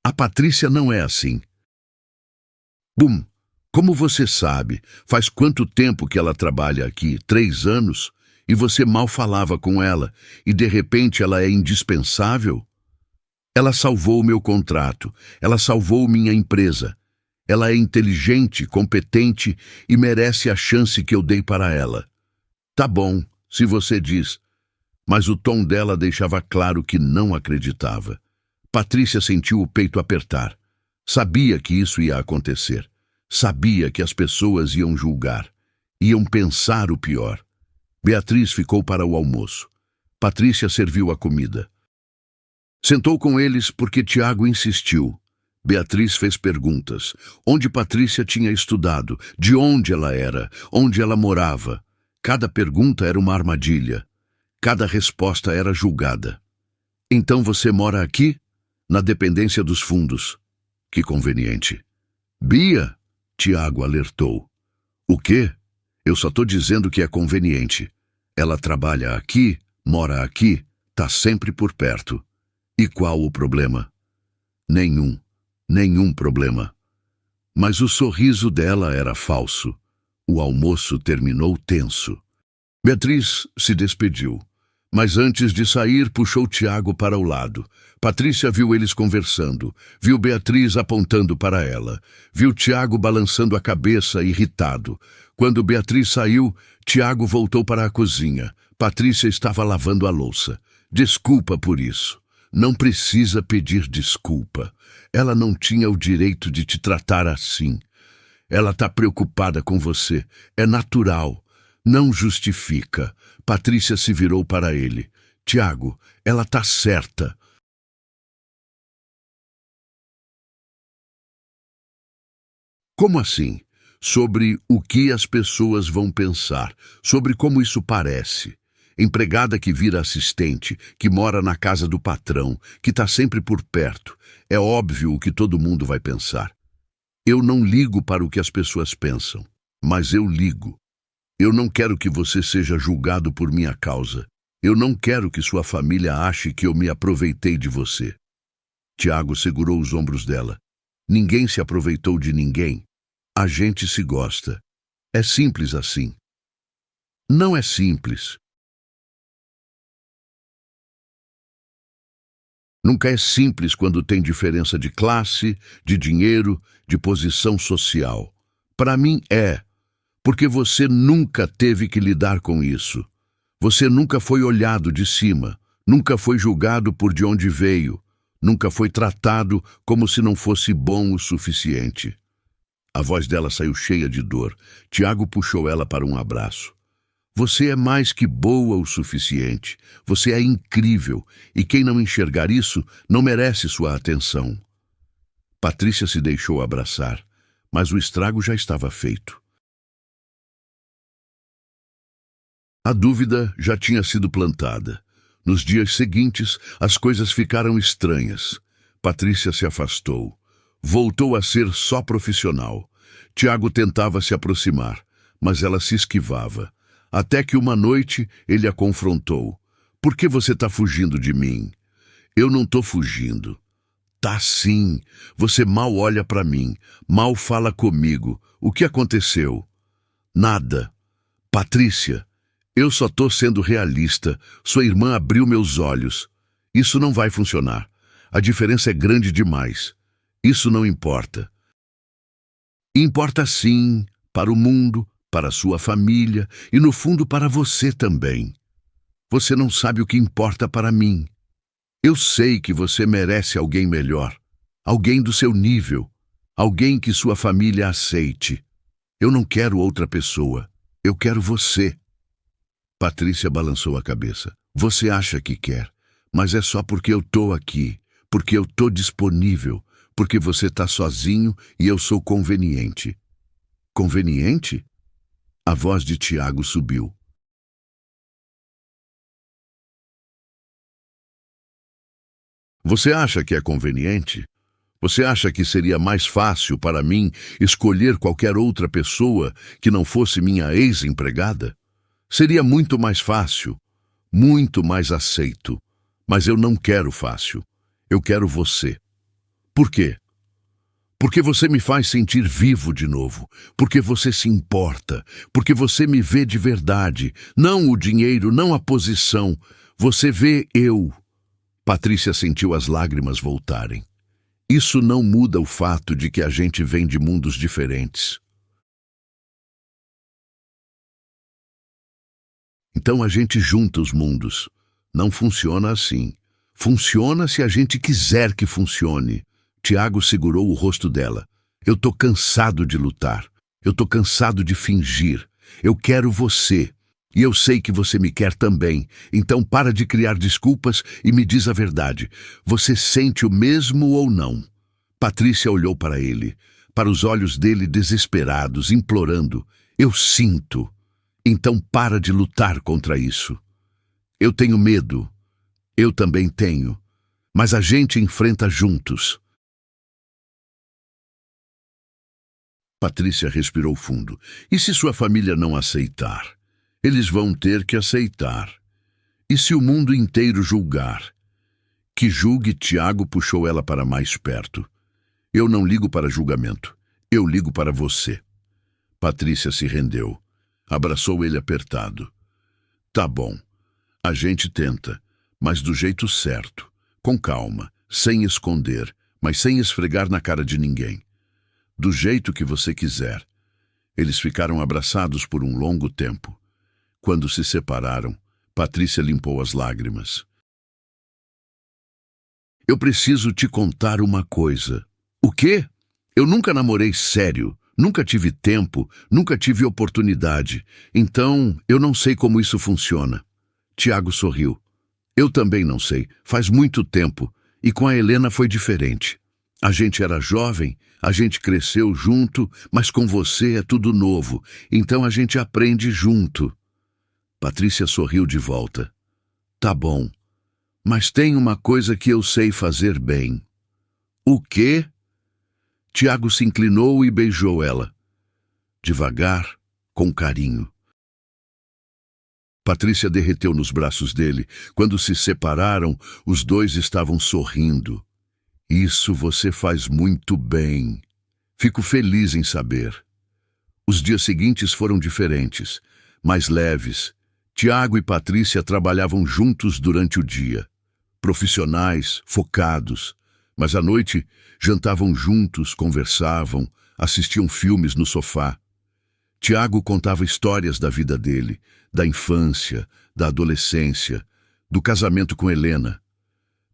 A Patrícia não é assim. Bum! Como você sabe? Faz quanto tempo que ela trabalha aqui? 3 anos? E você mal falava com ela, e de repente ela é indispensável? Ela salvou meu contrato, ela salvou minha empresa. Ela é inteligente, competente e merece a chance que eu dei para ela. Tá bom, se você diz. Mas o tom dela deixava claro que não acreditava. Patrícia sentiu o peito apertar. Sabia que isso ia acontecer. Sabia que as pessoas iam julgar. Iam pensar o pior. Beatriz ficou para o almoço. Patrícia serviu a comida. Sentou com eles porque Tiago insistiu. Beatriz fez perguntas. Onde Patrícia tinha estudado? De onde ela era? Onde ela morava? Cada pergunta era uma armadilha. Cada resposta era julgada. Então você mora aqui? Na dependência dos fundos. Que conveniente. Bia? Tiago alertou. O quê? Eu só tô dizendo que é conveniente. Ela trabalha aqui, mora aqui, tá sempre por perto. E qual o problema? Nenhum problema. Mas o sorriso dela era falso. O almoço terminou tenso. Beatriz se despediu. Mas antes de sair, puxou Tiago para o lado. Patrícia viu eles conversando. Viu Beatriz apontando para ela. Viu Tiago balançando a cabeça, irritado. Quando Beatriz saiu, Tiago voltou para a cozinha. Patrícia estava lavando a louça. Desculpa por isso. Não precisa pedir desculpa. Ela não tinha o direito de te tratar assim. Ela está preocupada com você. É natural. Não justifica. Patrícia se virou para ele. Tiago, ela está certa. Como assim? Sobre o que as pessoas vão pensar, sobre como isso parece. Empregada que vira assistente, que mora na casa do patrão, que está sempre por perto. É óbvio o que todo mundo vai pensar. Eu não ligo para o que as pessoas pensam, mas eu ligo. Eu não quero que você seja julgado por minha causa. Eu não quero que sua família ache que eu me aproveitei de você. Tiago segurou os ombros dela. Ninguém se aproveitou de ninguém. A gente se gosta. É simples assim. Não é simples. Nunca é simples quando tem diferença de classe, de dinheiro, de posição social. Para mim é. Porque você nunca teve que lidar com isso. Você nunca foi olhado de cima, nunca foi julgado por de onde veio, nunca foi tratado como se não fosse bom o suficiente. A voz dela saiu cheia de dor. Tiago puxou ela para um abraço. Você é mais que boa o suficiente. Você é incrível, e quem não enxergar isso não merece sua atenção. Patrícia se deixou abraçar, mas o estrago já estava feito. A dúvida já tinha sido plantada. Nos dias seguintes, as coisas ficaram estranhas. Patrícia se afastou. Voltou a ser só profissional. Tiago tentava se aproximar, mas ela se esquivava. Até que uma noite ele a confrontou. Por que você está fugindo de mim? Eu não estou fugindo. Tá sim. Você mal olha para mim, mal fala comigo. O que aconteceu? Nada. Patrícia, eu só estou sendo realista. Sua irmã abriu meus olhos. Isso não vai funcionar. A diferença é grande demais. Isso não importa. Importa sim, para o mundo, para a sua família e, no fundo, para você também. Você não sabe o que importa para mim. Eu sei que você merece alguém melhor, alguém do seu nível, alguém que sua família aceite. Eu não quero outra pessoa. Eu quero você. Patrícia balançou a cabeça. Você acha que quer, mas é só porque eu estou aqui, porque eu estou disponível, porque você está sozinho e eu sou conveniente. Conveniente? A voz de Tiago subiu. Você acha que é conveniente? Você acha que seria mais fácil para mim escolher qualquer outra pessoa que não fosse minha ex-empregada? Seria muito mais fácil, muito mais aceito. Mas eu não quero fácil. Eu quero você. Por quê? Porque você me faz sentir vivo de novo. Porque você se importa. Porque você me vê de verdade. Não o dinheiro, não a posição. Você vê eu. Patrícia sentiu as lágrimas voltarem. Isso não muda o fato de que a gente vem de mundos diferentes. Então a gente junta os mundos. Não funciona assim. Funciona se a gente quiser que funcione. Tiago segurou o rosto dela. Eu tô cansado de lutar. Eu tô cansado de fingir. Eu quero você. E eu sei que você me quer também. Então para de criar desculpas e me diz a verdade. Você sente o mesmo ou não? Patrícia olhou para ele, para os olhos dele desesperados, implorando. Eu sinto. Então para de lutar contra isso. Eu tenho medo. Eu também tenho. Mas a gente enfrenta juntos. Patrícia respirou fundo. E se sua família não aceitar? Eles vão ter que aceitar. E se o mundo inteiro julgar? Que julgue. Tiago puxou ela para mais perto. Eu não ligo para julgamento. Eu ligo para você. Patrícia se rendeu. Abraçou ele apertado. Tá bom. A gente tenta, mas do jeito certo. Com calma, sem esconder, mas sem esfregar na cara de ninguém. Do jeito que você quiser. Eles ficaram abraçados por um longo tempo. Quando se separaram, Patrícia limpou as lágrimas. Eu preciso te contar uma coisa. O quê? Eu nunca namorei sério, nunca tive tempo, nunca tive oportunidade. Então, eu não sei como isso funciona. Tiago sorriu. Eu também não sei, faz muito tempo. E com a Helena foi diferente. A gente era jovem, a gente cresceu junto, mas com você é tudo novo. Então a gente aprende junto. Patrícia sorriu de volta. Tá bom, mas tem uma coisa que eu sei fazer bem. O quê? Tiago se inclinou e beijou ela. Devagar, com carinho. Patrícia derreteu nos braços dele. Quando se separaram, os dois estavam sorrindo. Isso você faz muito bem. Fico feliz em saber. Os dias seguintes foram diferentes, mais leves. Tiago e Patrícia trabalhavam juntos durante o dia. Profissionais, focados. Mas à noite, jantavam juntos, conversavam, assistiam filmes no sofá. Tiago contava histórias da vida dele, da infância, da adolescência, do casamento com Helena.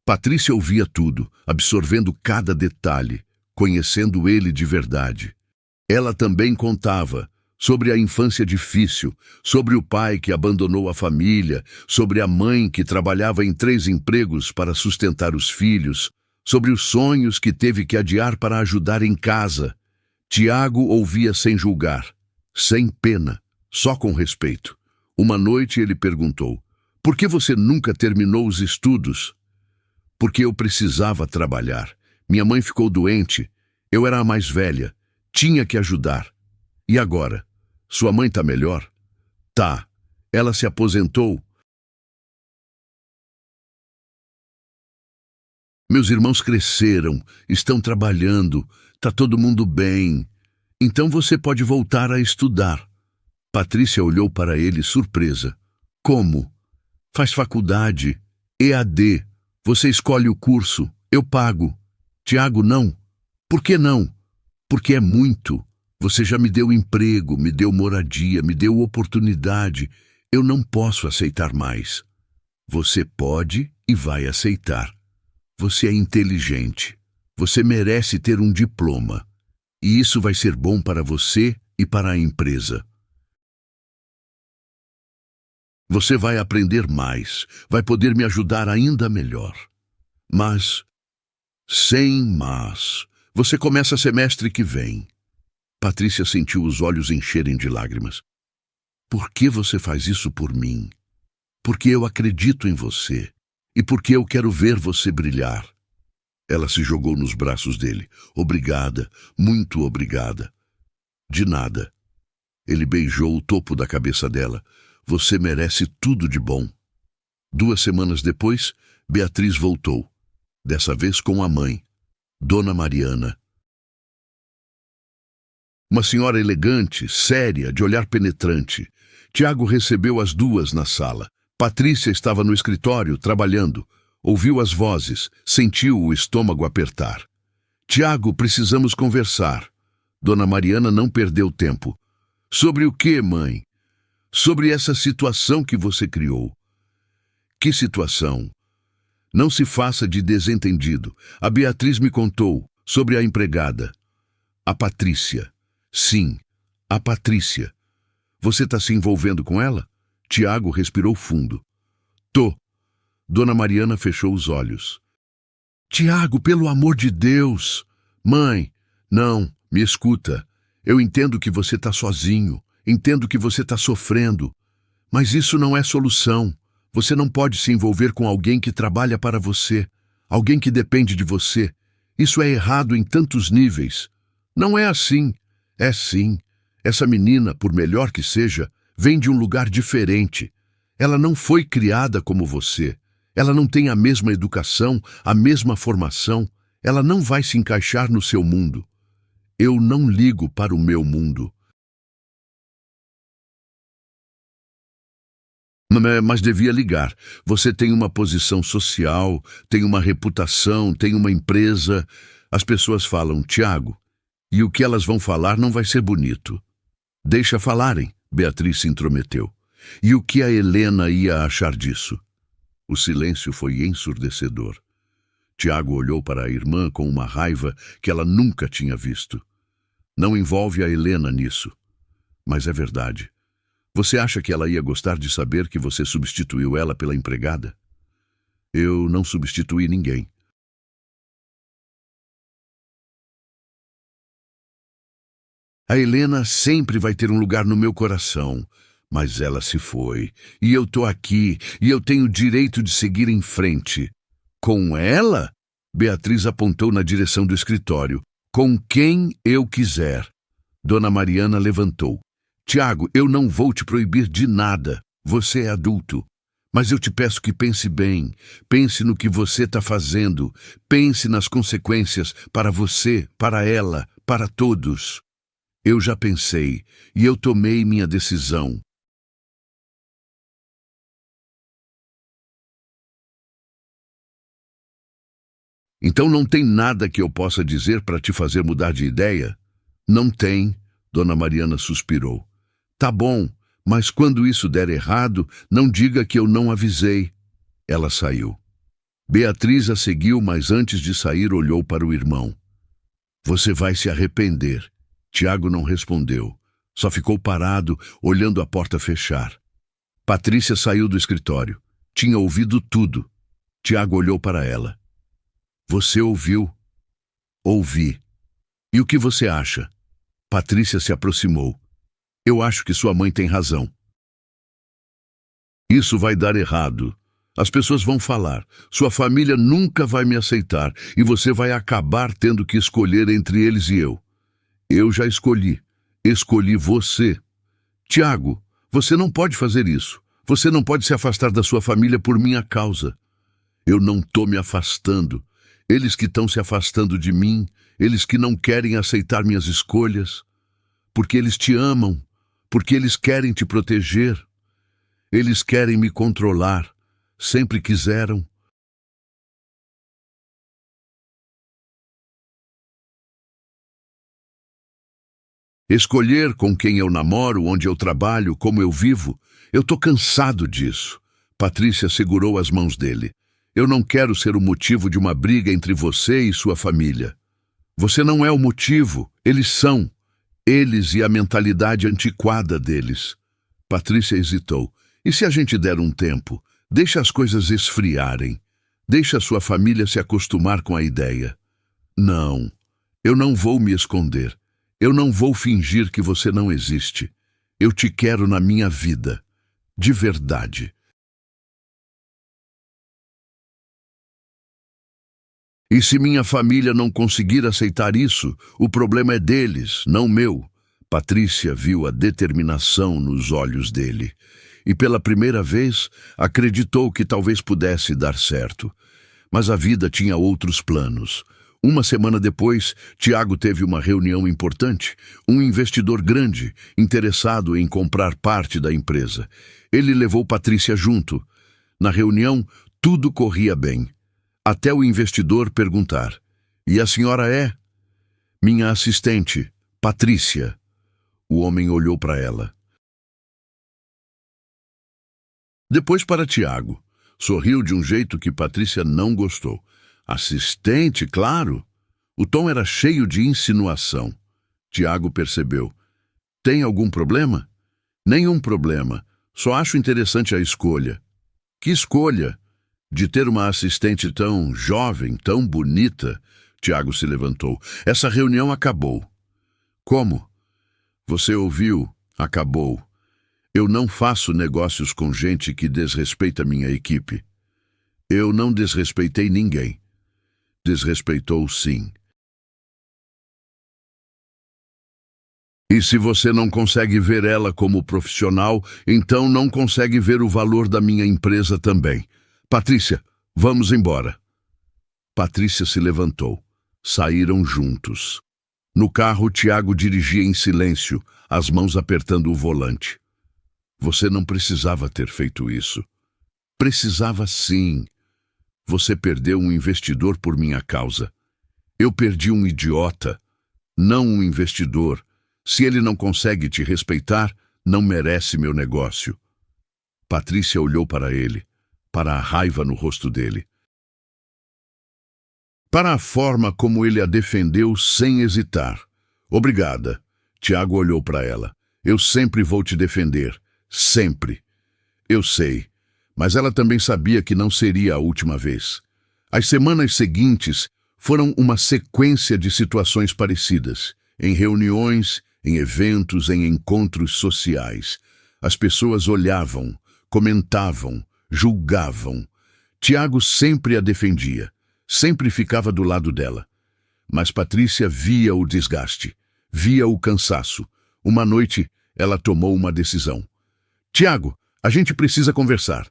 Patrícia ouvia tudo, absorvendo cada detalhe, conhecendo ele de verdade. Ela também contava sobre a infância difícil, sobre o pai que abandonou a família, sobre a mãe que trabalhava em 3 empregos para sustentar os filhos, sobre os sonhos que teve que adiar para ajudar em casa. Tiago ouvia sem julgar, sem pena, só com respeito. Uma noite ele perguntou: por que você nunca terminou os estudos? Porque eu precisava trabalhar. Minha mãe ficou doente. Eu era a mais velha. Tinha que ajudar. E agora? Sua mãe tá melhor? Tá. Ela se aposentou. Meus irmãos cresceram, estão trabalhando, tá todo mundo bem. Então você pode voltar a estudar. Patrícia olhou para ele surpresa. Como? Faz faculdade. EAD. Você escolhe o curso. Eu pago. Tiago, não. Por que não? Porque é muito. Você já me deu emprego, me deu moradia, me deu oportunidade. Eu não posso aceitar mais. Você pode e vai aceitar. Você é inteligente. Você merece ter um diploma. E isso vai ser bom para você e para a empresa. Você vai aprender mais, vai poder me ajudar ainda melhor. Mas, sem mas, você começa semestre que vem. Patrícia sentiu os olhos encherem de lágrimas. Por que você faz isso por mim? Porque eu acredito em você. E porque eu quero ver você brilhar. Ela se jogou nos braços dele. Obrigada, muito obrigada. De nada. Ele beijou o topo da cabeça dela. Você merece tudo de bom. 2 semanas depois, Beatriz voltou. Dessa vez com a mãe, Dona Mariana. Uma senhora elegante, séria, de olhar penetrante. Tiago recebeu as duas na sala. Patrícia estava no escritório, trabalhando. Ouviu as vozes, sentiu o estômago apertar. Tiago, precisamos conversar. Dona Mariana não perdeu tempo. Sobre o quê, mãe? sobre essa situação que você criou. Que situação? Não se faça de desentendido. A Beatriz me contou sobre a empregada. A Patrícia. Sim, a Patrícia. Você está se envolvendo com ela? Tiago respirou fundo. Tô. Dona Mariana fechou os olhos. Tiago, pelo amor de Deus! Mãe, não, me escuta. Eu entendo que você está sozinho, entendo que você está sofrendo, mas isso não é solução. Você não pode se envolver com alguém que trabalha para você, alguém que depende de você. Isso é errado em tantos níveis. Não é assim. É sim. Essa menina, por melhor que seja, vem de um lugar diferente. Ela não foi criada como você. Ela não tem a mesma educação, a mesma formação. Ela não vai se encaixar no seu mundo. Eu não ligo para o meu mundo. Mas devia ligar. Você tem uma posição social, tem uma reputação, tem uma empresa. As pessoas falam, Tiago, e o que elas vão falar não vai ser bonito. Deixa falarem, Beatriz se intrometeu. E o que a Helena ia achar disso? O silêncio foi ensurdecedor. Tiago olhou para a irmã com uma raiva que ela nunca tinha visto. Não envolve a Helena nisso. Mas é verdade. Você acha que ela ia gostar de saber que você substituiu ela pela empregada? Eu não substituí ninguém. A Helena sempre vai ter um lugar no meu coração, mas ela se foi, e eu tô aqui, e eu tenho o direito de seguir em frente. Com ela? Beatriz apontou na direção do escritório. Com quem eu quiser. Dona Mariana levantou. Tiago, eu não vou te proibir de nada. Você é adulto. Mas eu te peço que pense bem. Pense no que você está fazendo. Pense nas consequências para você, para ela, para todos. Eu já pensei, e eu tomei minha decisão. Então não tem nada que eu possa dizer para te fazer mudar de ideia? Não tem, Dona Mariana suspirou. Tá bom, mas quando isso der errado, não diga que eu não avisei. Ela saiu. Beatriz a seguiu, mas antes de sair olhou para o irmão. Você vai se arrepender. Tiago não respondeu. Só ficou parado, olhando a porta fechar. Patrícia saiu do escritório. Tinha ouvido tudo. Tiago olhou para ela. Você ouviu? Ouvi. E o que você acha? Patrícia se aproximou. Eu acho que sua mãe tem razão. Isso vai dar errado. As pessoas vão falar. Sua família nunca vai me aceitar e você vai acabar tendo que escolher entre eles e eu. Eu já escolhi. Escolhi você. Tiago, você não pode fazer isso. Você não pode se afastar da sua família por minha causa. Eu não estou me afastando. Eles que estão se afastando de mim, eles que não querem aceitar minhas escolhas, porque eles te amam, porque eles querem te proteger. Eles querem me controlar, sempre quiseram. Escolher com quem eu namoro, onde eu trabalho, como eu vivo, eu tô cansado disso. Patrícia segurou as mãos dele. Eu não quero ser o motivo de uma briga entre você e sua família. Você não é o motivo, eles são. Eles e a mentalidade antiquada deles. Patrícia hesitou. E se a gente der um tempo? Deixa as coisas esfriarem. Deixa a sua família se acostumar com a ideia. Não, eu não vou me esconder. Eu não vou fingir que você não existe. Eu te quero na minha vida. De verdade. E se minha família não conseguir aceitar isso, o problema é deles, não meu. Patrícia viu a determinação nos olhos dele. E pela primeira vez, acreditou que talvez pudesse dar certo. Mas a vida tinha outros planos. Uma semana depois, Tiago teve uma reunião importante. Um investidor grande, interessado em comprar parte da empresa. Ele levou Patrícia junto. Na reunião, tudo corria bem. Até o investidor perguntar: "E a senhora é?" "Minha assistente, Patrícia." O homem olhou para ela. Depois para Tiago. Sorriu de um jeito que Patrícia não gostou. Assistente, claro. O tom era cheio de insinuação. Tiago percebeu. Tem algum problema? Nenhum problema. Só acho interessante a escolha. Que escolha? De ter uma assistente tão jovem, tão bonita. Tiago se levantou. Essa reunião acabou. Como? Você ouviu? Acabou. Eu não faço negócios com gente que desrespeita minha equipe. Eu não desrespeitei ninguém. Desrespeitou, sim. E se você não consegue ver ela como profissional, então não consegue ver o valor da minha empresa também. Patrícia, vamos embora. Patrícia se levantou. Saíram juntos. No carro, Tiago dirigia em silêncio, as mãos apertando o volante. Você não precisava ter feito isso. Precisava sim. Você perdeu um investidor por minha causa. Eu perdi um idiota, não um investidor. Se ele não consegue te respeitar, não merece meu negócio. Patrícia olhou para ele, para a raiva no rosto dele. Para a forma como ele a defendeu sem hesitar. Obrigada. Tiago olhou para ela. Eu sempre vou te defender. Sempre. Eu sei. Mas ela também sabia que não seria a última vez. As semanas seguintes foram uma sequência de situações parecidas. Em reuniões, em eventos, em encontros sociais. As pessoas olhavam, comentavam, julgavam. Tiago sempre a defendia. Sempre ficava do lado dela. Mas Patrícia via o desgaste, via o cansaço. Uma noite, ela tomou uma decisão. Tiago, a gente precisa conversar.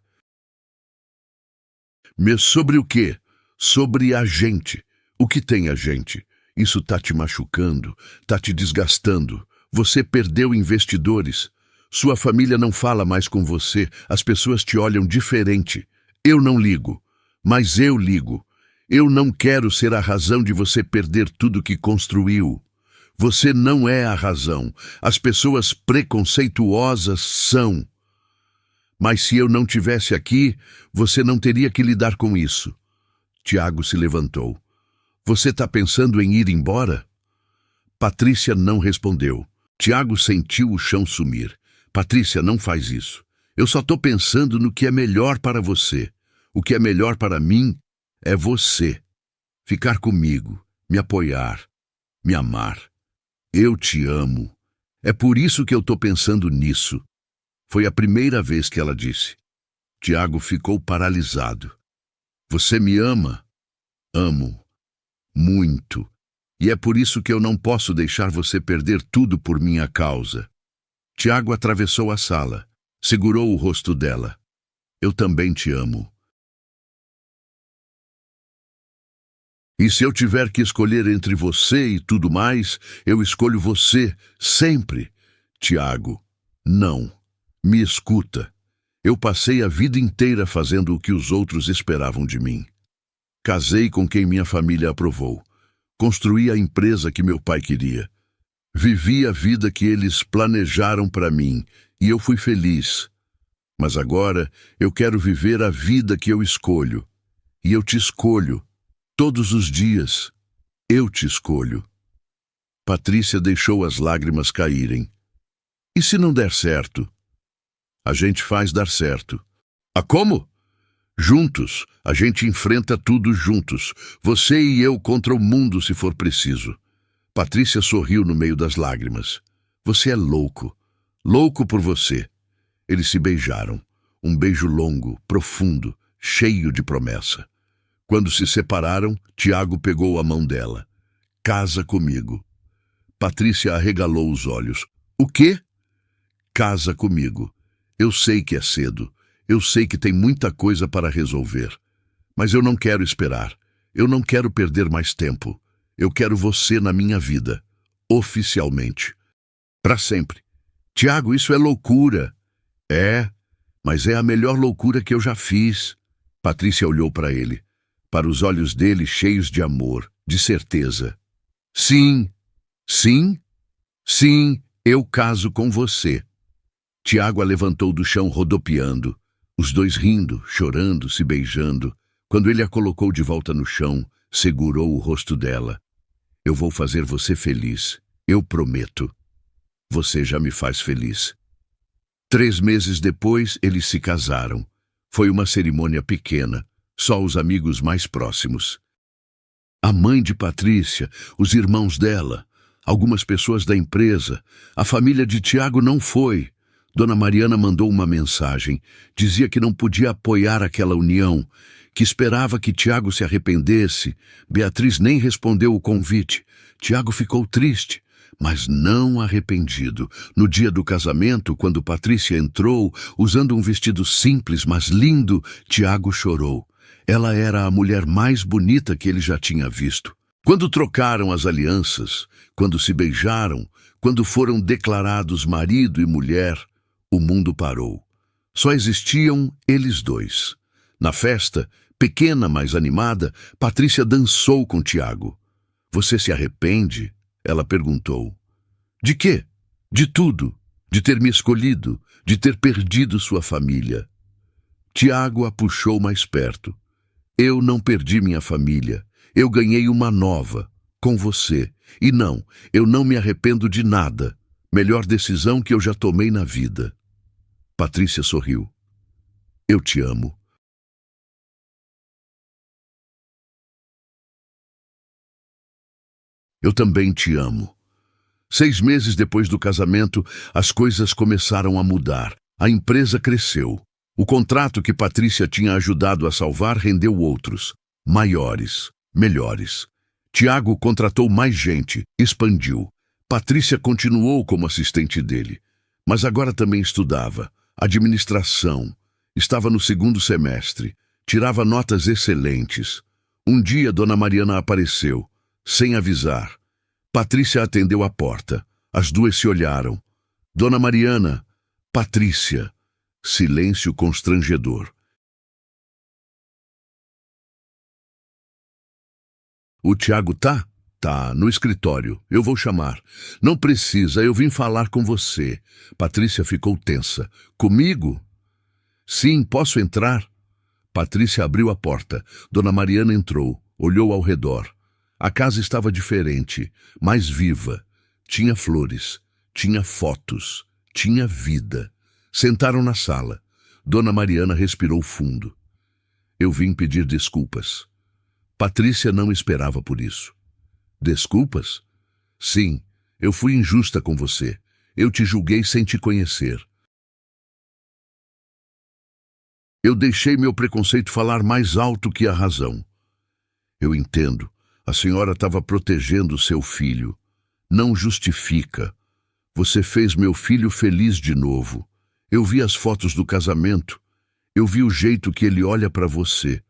Mas sobre o quê? Sobre a gente. O que tem a gente? Isso tá te machucando, tá te desgastando. Você perdeu investidores. Sua família não fala mais com você. As pessoas te olham diferente. Eu não ligo, mas eu ligo. Eu não quero ser a razão de você perder tudo que construiu. Você não é a razão. As pessoas preconceituosas são. Mas se eu não tivesse aqui, você não teria que lidar com isso. Tiago se levantou. Você está pensando em ir embora? Patrícia não respondeu. Tiago sentiu o chão sumir. Patrícia, não faz isso. Eu só estou pensando no que é melhor para você. O que é melhor para mim é você. Ficar comigo, me apoiar, me amar. Eu te amo. É por isso que eu estou pensando nisso. Foi a primeira vez que ela disse. Tiago ficou paralisado. Você me ama? Amo. Muito. E é por isso que eu não posso deixar você perder tudo por minha causa. Tiago atravessou a sala. Segurou o rosto dela. Eu também te amo. E se eu tiver que escolher entre você e tudo mais, eu escolho você, sempre. Tiago, não. Me escuta. Eu passei a vida inteira fazendo o que os outros esperavam de mim. Casei com quem minha família aprovou. Construí a empresa que meu pai queria. Vivi a vida que eles planejaram para mim e eu fui feliz. Mas agora eu quero viver a vida que eu escolho. E eu te escolho. Todos os dias, eu te escolho. Patrícia deixou as lágrimas caírem. E se não der certo? A gente faz dar certo. Ah, como? Juntos, a gente enfrenta tudo juntos. Você e eu contra o mundo, se for preciso. Patrícia sorriu no meio das lágrimas. Você é louco. Louco por você. Eles se beijaram. Um beijo longo, profundo, cheio de promessa. Quando se separaram, Tiago pegou a mão dela. Casa comigo. Patrícia arregalou os olhos. O quê? Casa comigo. Eu sei que é cedo. Eu sei que tem muita coisa para resolver. Mas eu não quero esperar. Eu não quero perder mais tempo. Eu quero você na minha vida. Oficialmente. Para sempre. Tiago, isso é loucura. É, mas é a melhor loucura que eu já fiz. Patrícia olhou para ele. Para os olhos dele cheios de amor, de certeza. Sim, sim, sim, eu caso com você. Tiago a levantou do chão rodopiando. Os dois rindo, chorando, se beijando. Quando ele a colocou de volta no chão, segurou o rosto dela. Eu vou fazer você feliz, eu prometo. Você já me faz feliz. 3 meses depois, eles se casaram. Foi uma cerimônia pequena, só os amigos mais próximos. A mãe de Patrícia, os irmãos dela, algumas pessoas da empresa, a família de Tiago não foi. Dona Mariana mandou uma mensagem. Dizia que não podia apoiar aquela união, que esperava que Tiago se arrependesse. Beatriz nem respondeu o convite. Tiago ficou triste, mas não arrependido. No dia do casamento, quando Patrícia entrou, usando um vestido simples, mas lindo, Tiago chorou. Ela era a mulher mais bonita que ele já tinha visto. Quando trocaram as alianças, quando se beijaram, quando foram declarados marido e mulher, o mundo parou. Só existiam eles dois. Na festa, pequena, mas animada, Patrícia dançou com Tiago. Você se arrepende? Ela perguntou. De quê? De tudo. De ter me escolhido, de ter perdido sua família. Tiago a puxou mais perto. Eu não perdi minha família. Eu ganhei uma nova, com você. E não, eu não me arrependo de nada. Melhor decisão que eu já tomei na vida. Patrícia sorriu. Eu te amo. Eu também te amo. 6 meses depois do casamento, as coisas começaram a mudar. A empresa cresceu. O contrato que Patrícia tinha ajudado a salvar rendeu outros, maiores, melhores. Tiago contratou mais gente, expandiu. Patrícia continuou como assistente dele, mas agora também estudava. Administração. Estava no 2º semestre. Tirava notas excelentes. Um dia, Dona Mariana apareceu, sem avisar. Patrícia atendeu a porta. As duas se olharam. Dona Mariana, Patrícia. Silêncio constrangedor. O Tiago tá? Tá, no escritório. Eu vou chamar. Não precisa, eu vim falar com você. Patrícia ficou tensa. Comigo? Sim, posso entrar? Patrícia abriu a porta. Dona Mariana entrou, olhou ao redor. A casa estava diferente, mais viva. Tinha flores, tinha fotos, tinha vida. Sentaram na sala. Dona Mariana respirou fundo. Eu vim pedir desculpas. Patrícia não esperava por isso. Desculpas? Sim, eu fui injusta com você. Eu te julguei sem te conhecer. Eu deixei meu preconceito falar mais alto que a razão. Eu entendo. A senhora estava protegendo seu filho. Não justifica. Você fez meu filho feliz de novo. Eu vi as fotos do casamento. Eu vi o jeito que ele olha para você.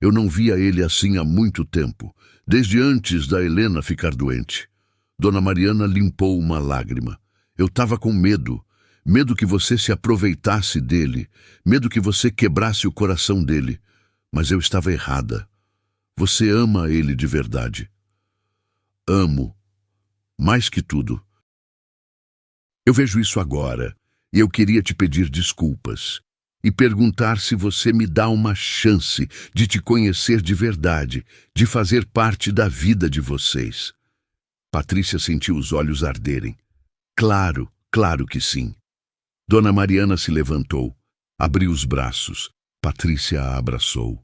Eu não via ele assim há muito tempo, desde antes da Helena ficar doente. Dona Mariana limpou uma lágrima. Eu estava com medo. Medo que você se aproveitasse dele. Medo que você quebrasse o coração dele. Mas eu estava errada. Você ama ele de verdade. Amo. Mais que tudo. Eu vejo isso agora, e eu queria te pedir desculpas. E perguntar se você me dá uma chance de te conhecer de verdade, de fazer parte da vida de vocês. Patrícia sentiu os olhos arderem. Claro, claro que sim. Dona Mariana se levantou, abriu os braços. Patrícia a abraçou.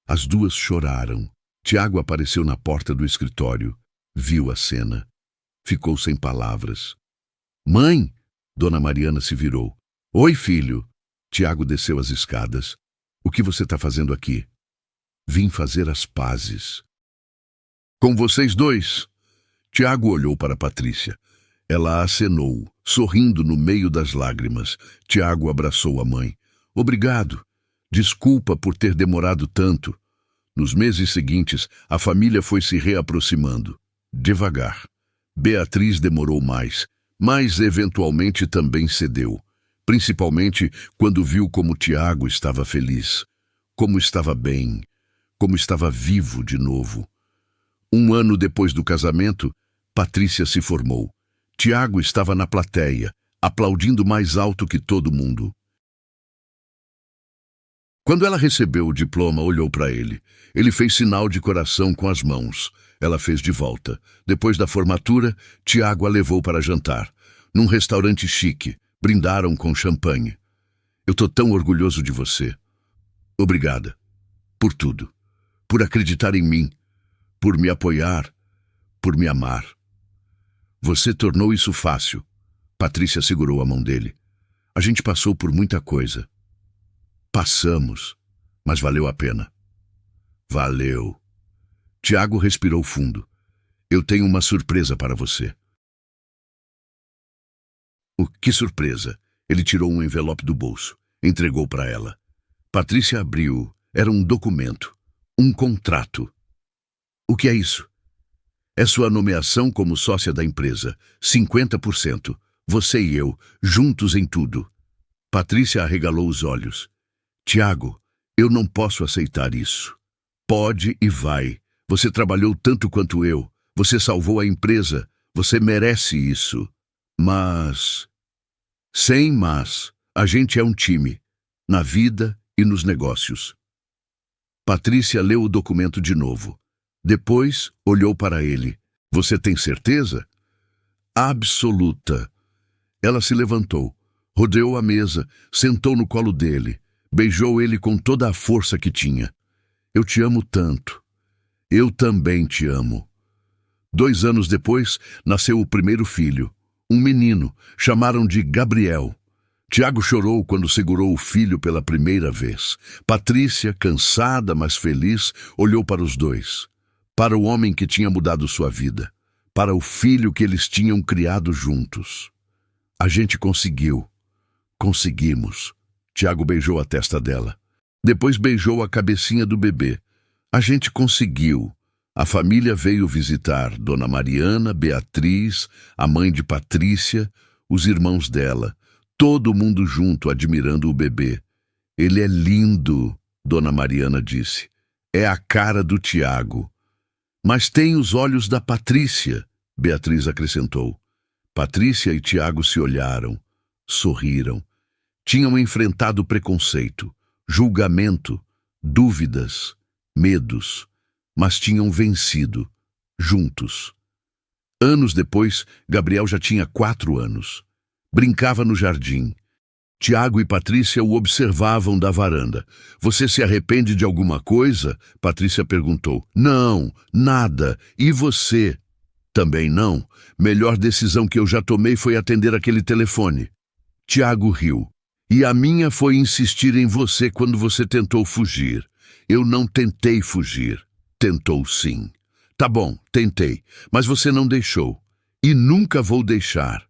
As duas choraram. Tiago apareceu na porta do escritório. Viu a cena. Ficou sem palavras. Mãe! Dona Mariana se virou. Oi, filho! Tiago desceu as escadas. O que você está fazendo aqui? Vim fazer as pazes. Com vocês dois? Tiago olhou para Patrícia. Ela acenou, sorrindo no meio das lágrimas. Tiago abraçou a mãe. Obrigado. Desculpa por ter demorado tanto. Nos meses seguintes, a família foi se reaproximando. Devagar. Beatriz demorou mais, mas eventualmente também cedeu. Principalmente quando viu como Tiago estava feliz, como estava bem, como estava vivo de novo. 1 ano depois do casamento, Patrícia se formou. Tiago estava na plateia, aplaudindo mais alto que todo mundo. Quando ela recebeu o diploma, olhou para ele. Ele fez sinal de coração com as mãos. Ela fez de volta. Depois da formatura, Tiago a levou para jantar. Num restaurante chique, brindaram com champanhe. Eu tô tão orgulhoso de você. Obrigada. Por tudo. Por acreditar em mim. Por me apoiar. Por me amar. Você tornou isso fácil. Patrícia segurou a mão dele. A gente passou por muita coisa. Passamos, mas valeu a pena. Valeu. Tiago respirou fundo. Eu tenho uma surpresa para você. Que surpresa? Ele tirou um envelope do bolso. Entregou para ela. Patrícia abriu. Era um documento. Um contrato. O que é isso? É sua nomeação como sócia da empresa. 50%. Você e eu, juntos em tudo. Patrícia arregalou os olhos. Tiago, eu não posso aceitar isso. Pode e vai. Você trabalhou tanto quanto eu. Você salvou a empresa. Você merece isso. Mas... Sem mas. A gente é um time. Na vida e nos negócios. Patrícia leu o documento de novo. Depois, olhou para ele. Você tem certeza? Absoluta. Ela se levantou, rodeou a mesa, sentou no colo dele, beijou ele com toda a força que tinha. Eu te amo tanto. Eu também te amo. 2 anos depois, nasceu o primeiro filho, um menino, chamaram de Gabriel. Tiago chorou quando segurou o filho pela primeira vez. Patrícia, cansada, mas feliz, olhou para os dois. Para o homem que tinha mudado sua vida. Para o filho que eles tinham criado juntos. A gente conseguiu. Conseguimos. Tiago beijou a testa dela. Depois beijou a cabecinha do bebê. A gente conseguiu. A família veio visitar Dona Mariana, Beatriz, a mãe de Patrícia, os irmãos dela. Todo mundo junto admirando o bebê. Ele é lindo, Dona Mariana disse. É a cara do Tiago. Mas tem os olhos da Patrícia, Beatriz acrescentou. Patrícia e Tiago se olharam, sorriram. Tinham enfrentado preconceito, julgamento, dúvidas, medos, mas tinham vencido, juntos. Anos depois, Gabriel já tinha 4 anos. Brincava no jardim. Tiago e Patrícia o observavam da varanda. Você se arrepende de alguma coisa? Patrícia perguntou. Não, nada. E você? Também não. Melhor decisão que eu já tomei foi atender aquele telefone. Tiago riu. E a minha foi insistir em você quando você tentou fugir. Eu não tentei fugir. Tentou sim. Tá bom, tentei, mas você não deixou. E nunca vou deixar.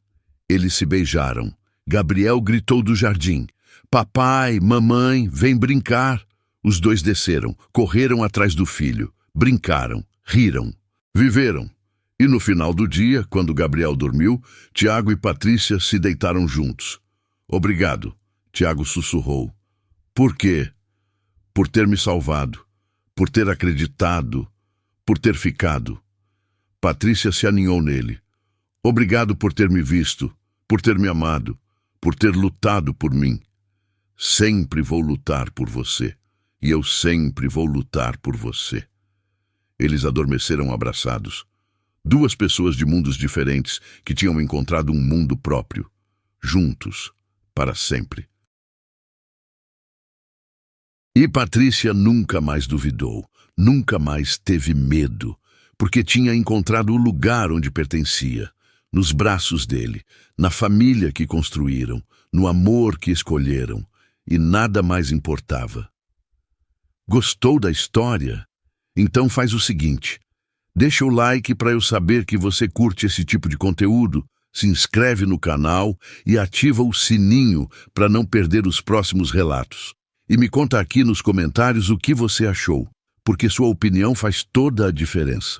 Eles se beijaram. Gabriel gritou do jardim. Papai, mamãe, vem brincar. Os dois desceram, correram atrás do filho. Brincaram, riram, viveram. E no final do dia, quando Gabriel dormiu, Tiago e Patrícia se deitaram juntos. Obrigado, Tiago sussurrou. Por quê? Por ter me salvado, por ter acreditado, por ter ficado. Patrícia se aninhou nele. Obrigado por ter me visto, por ter me amado, por ter lutado por mim. Sempre vou lutar por você, e eu sempre vou lutar por você. Eles adormeceram abraçados. 2 pessoas de mundos diferentes que tinham encontrado um mundo próprio, juntos, para sempre. E Patrícia nunca mais duvidou, nunca mais teve medo, porque tinha encontrado o lugar onde pertencia, nos braços dele, na família que construíram, no amor que escolheram, e nada mais importava. Gostou da história? Então faz o seguinte, deixa o like para eu saber que você curte esse tipo de conteúdo, se inscreve no canal e ativa o sininho para não perder os próximos relatos. E me conta aqui nos comentários o que você achou, porque sua opinião faz toda a diferença.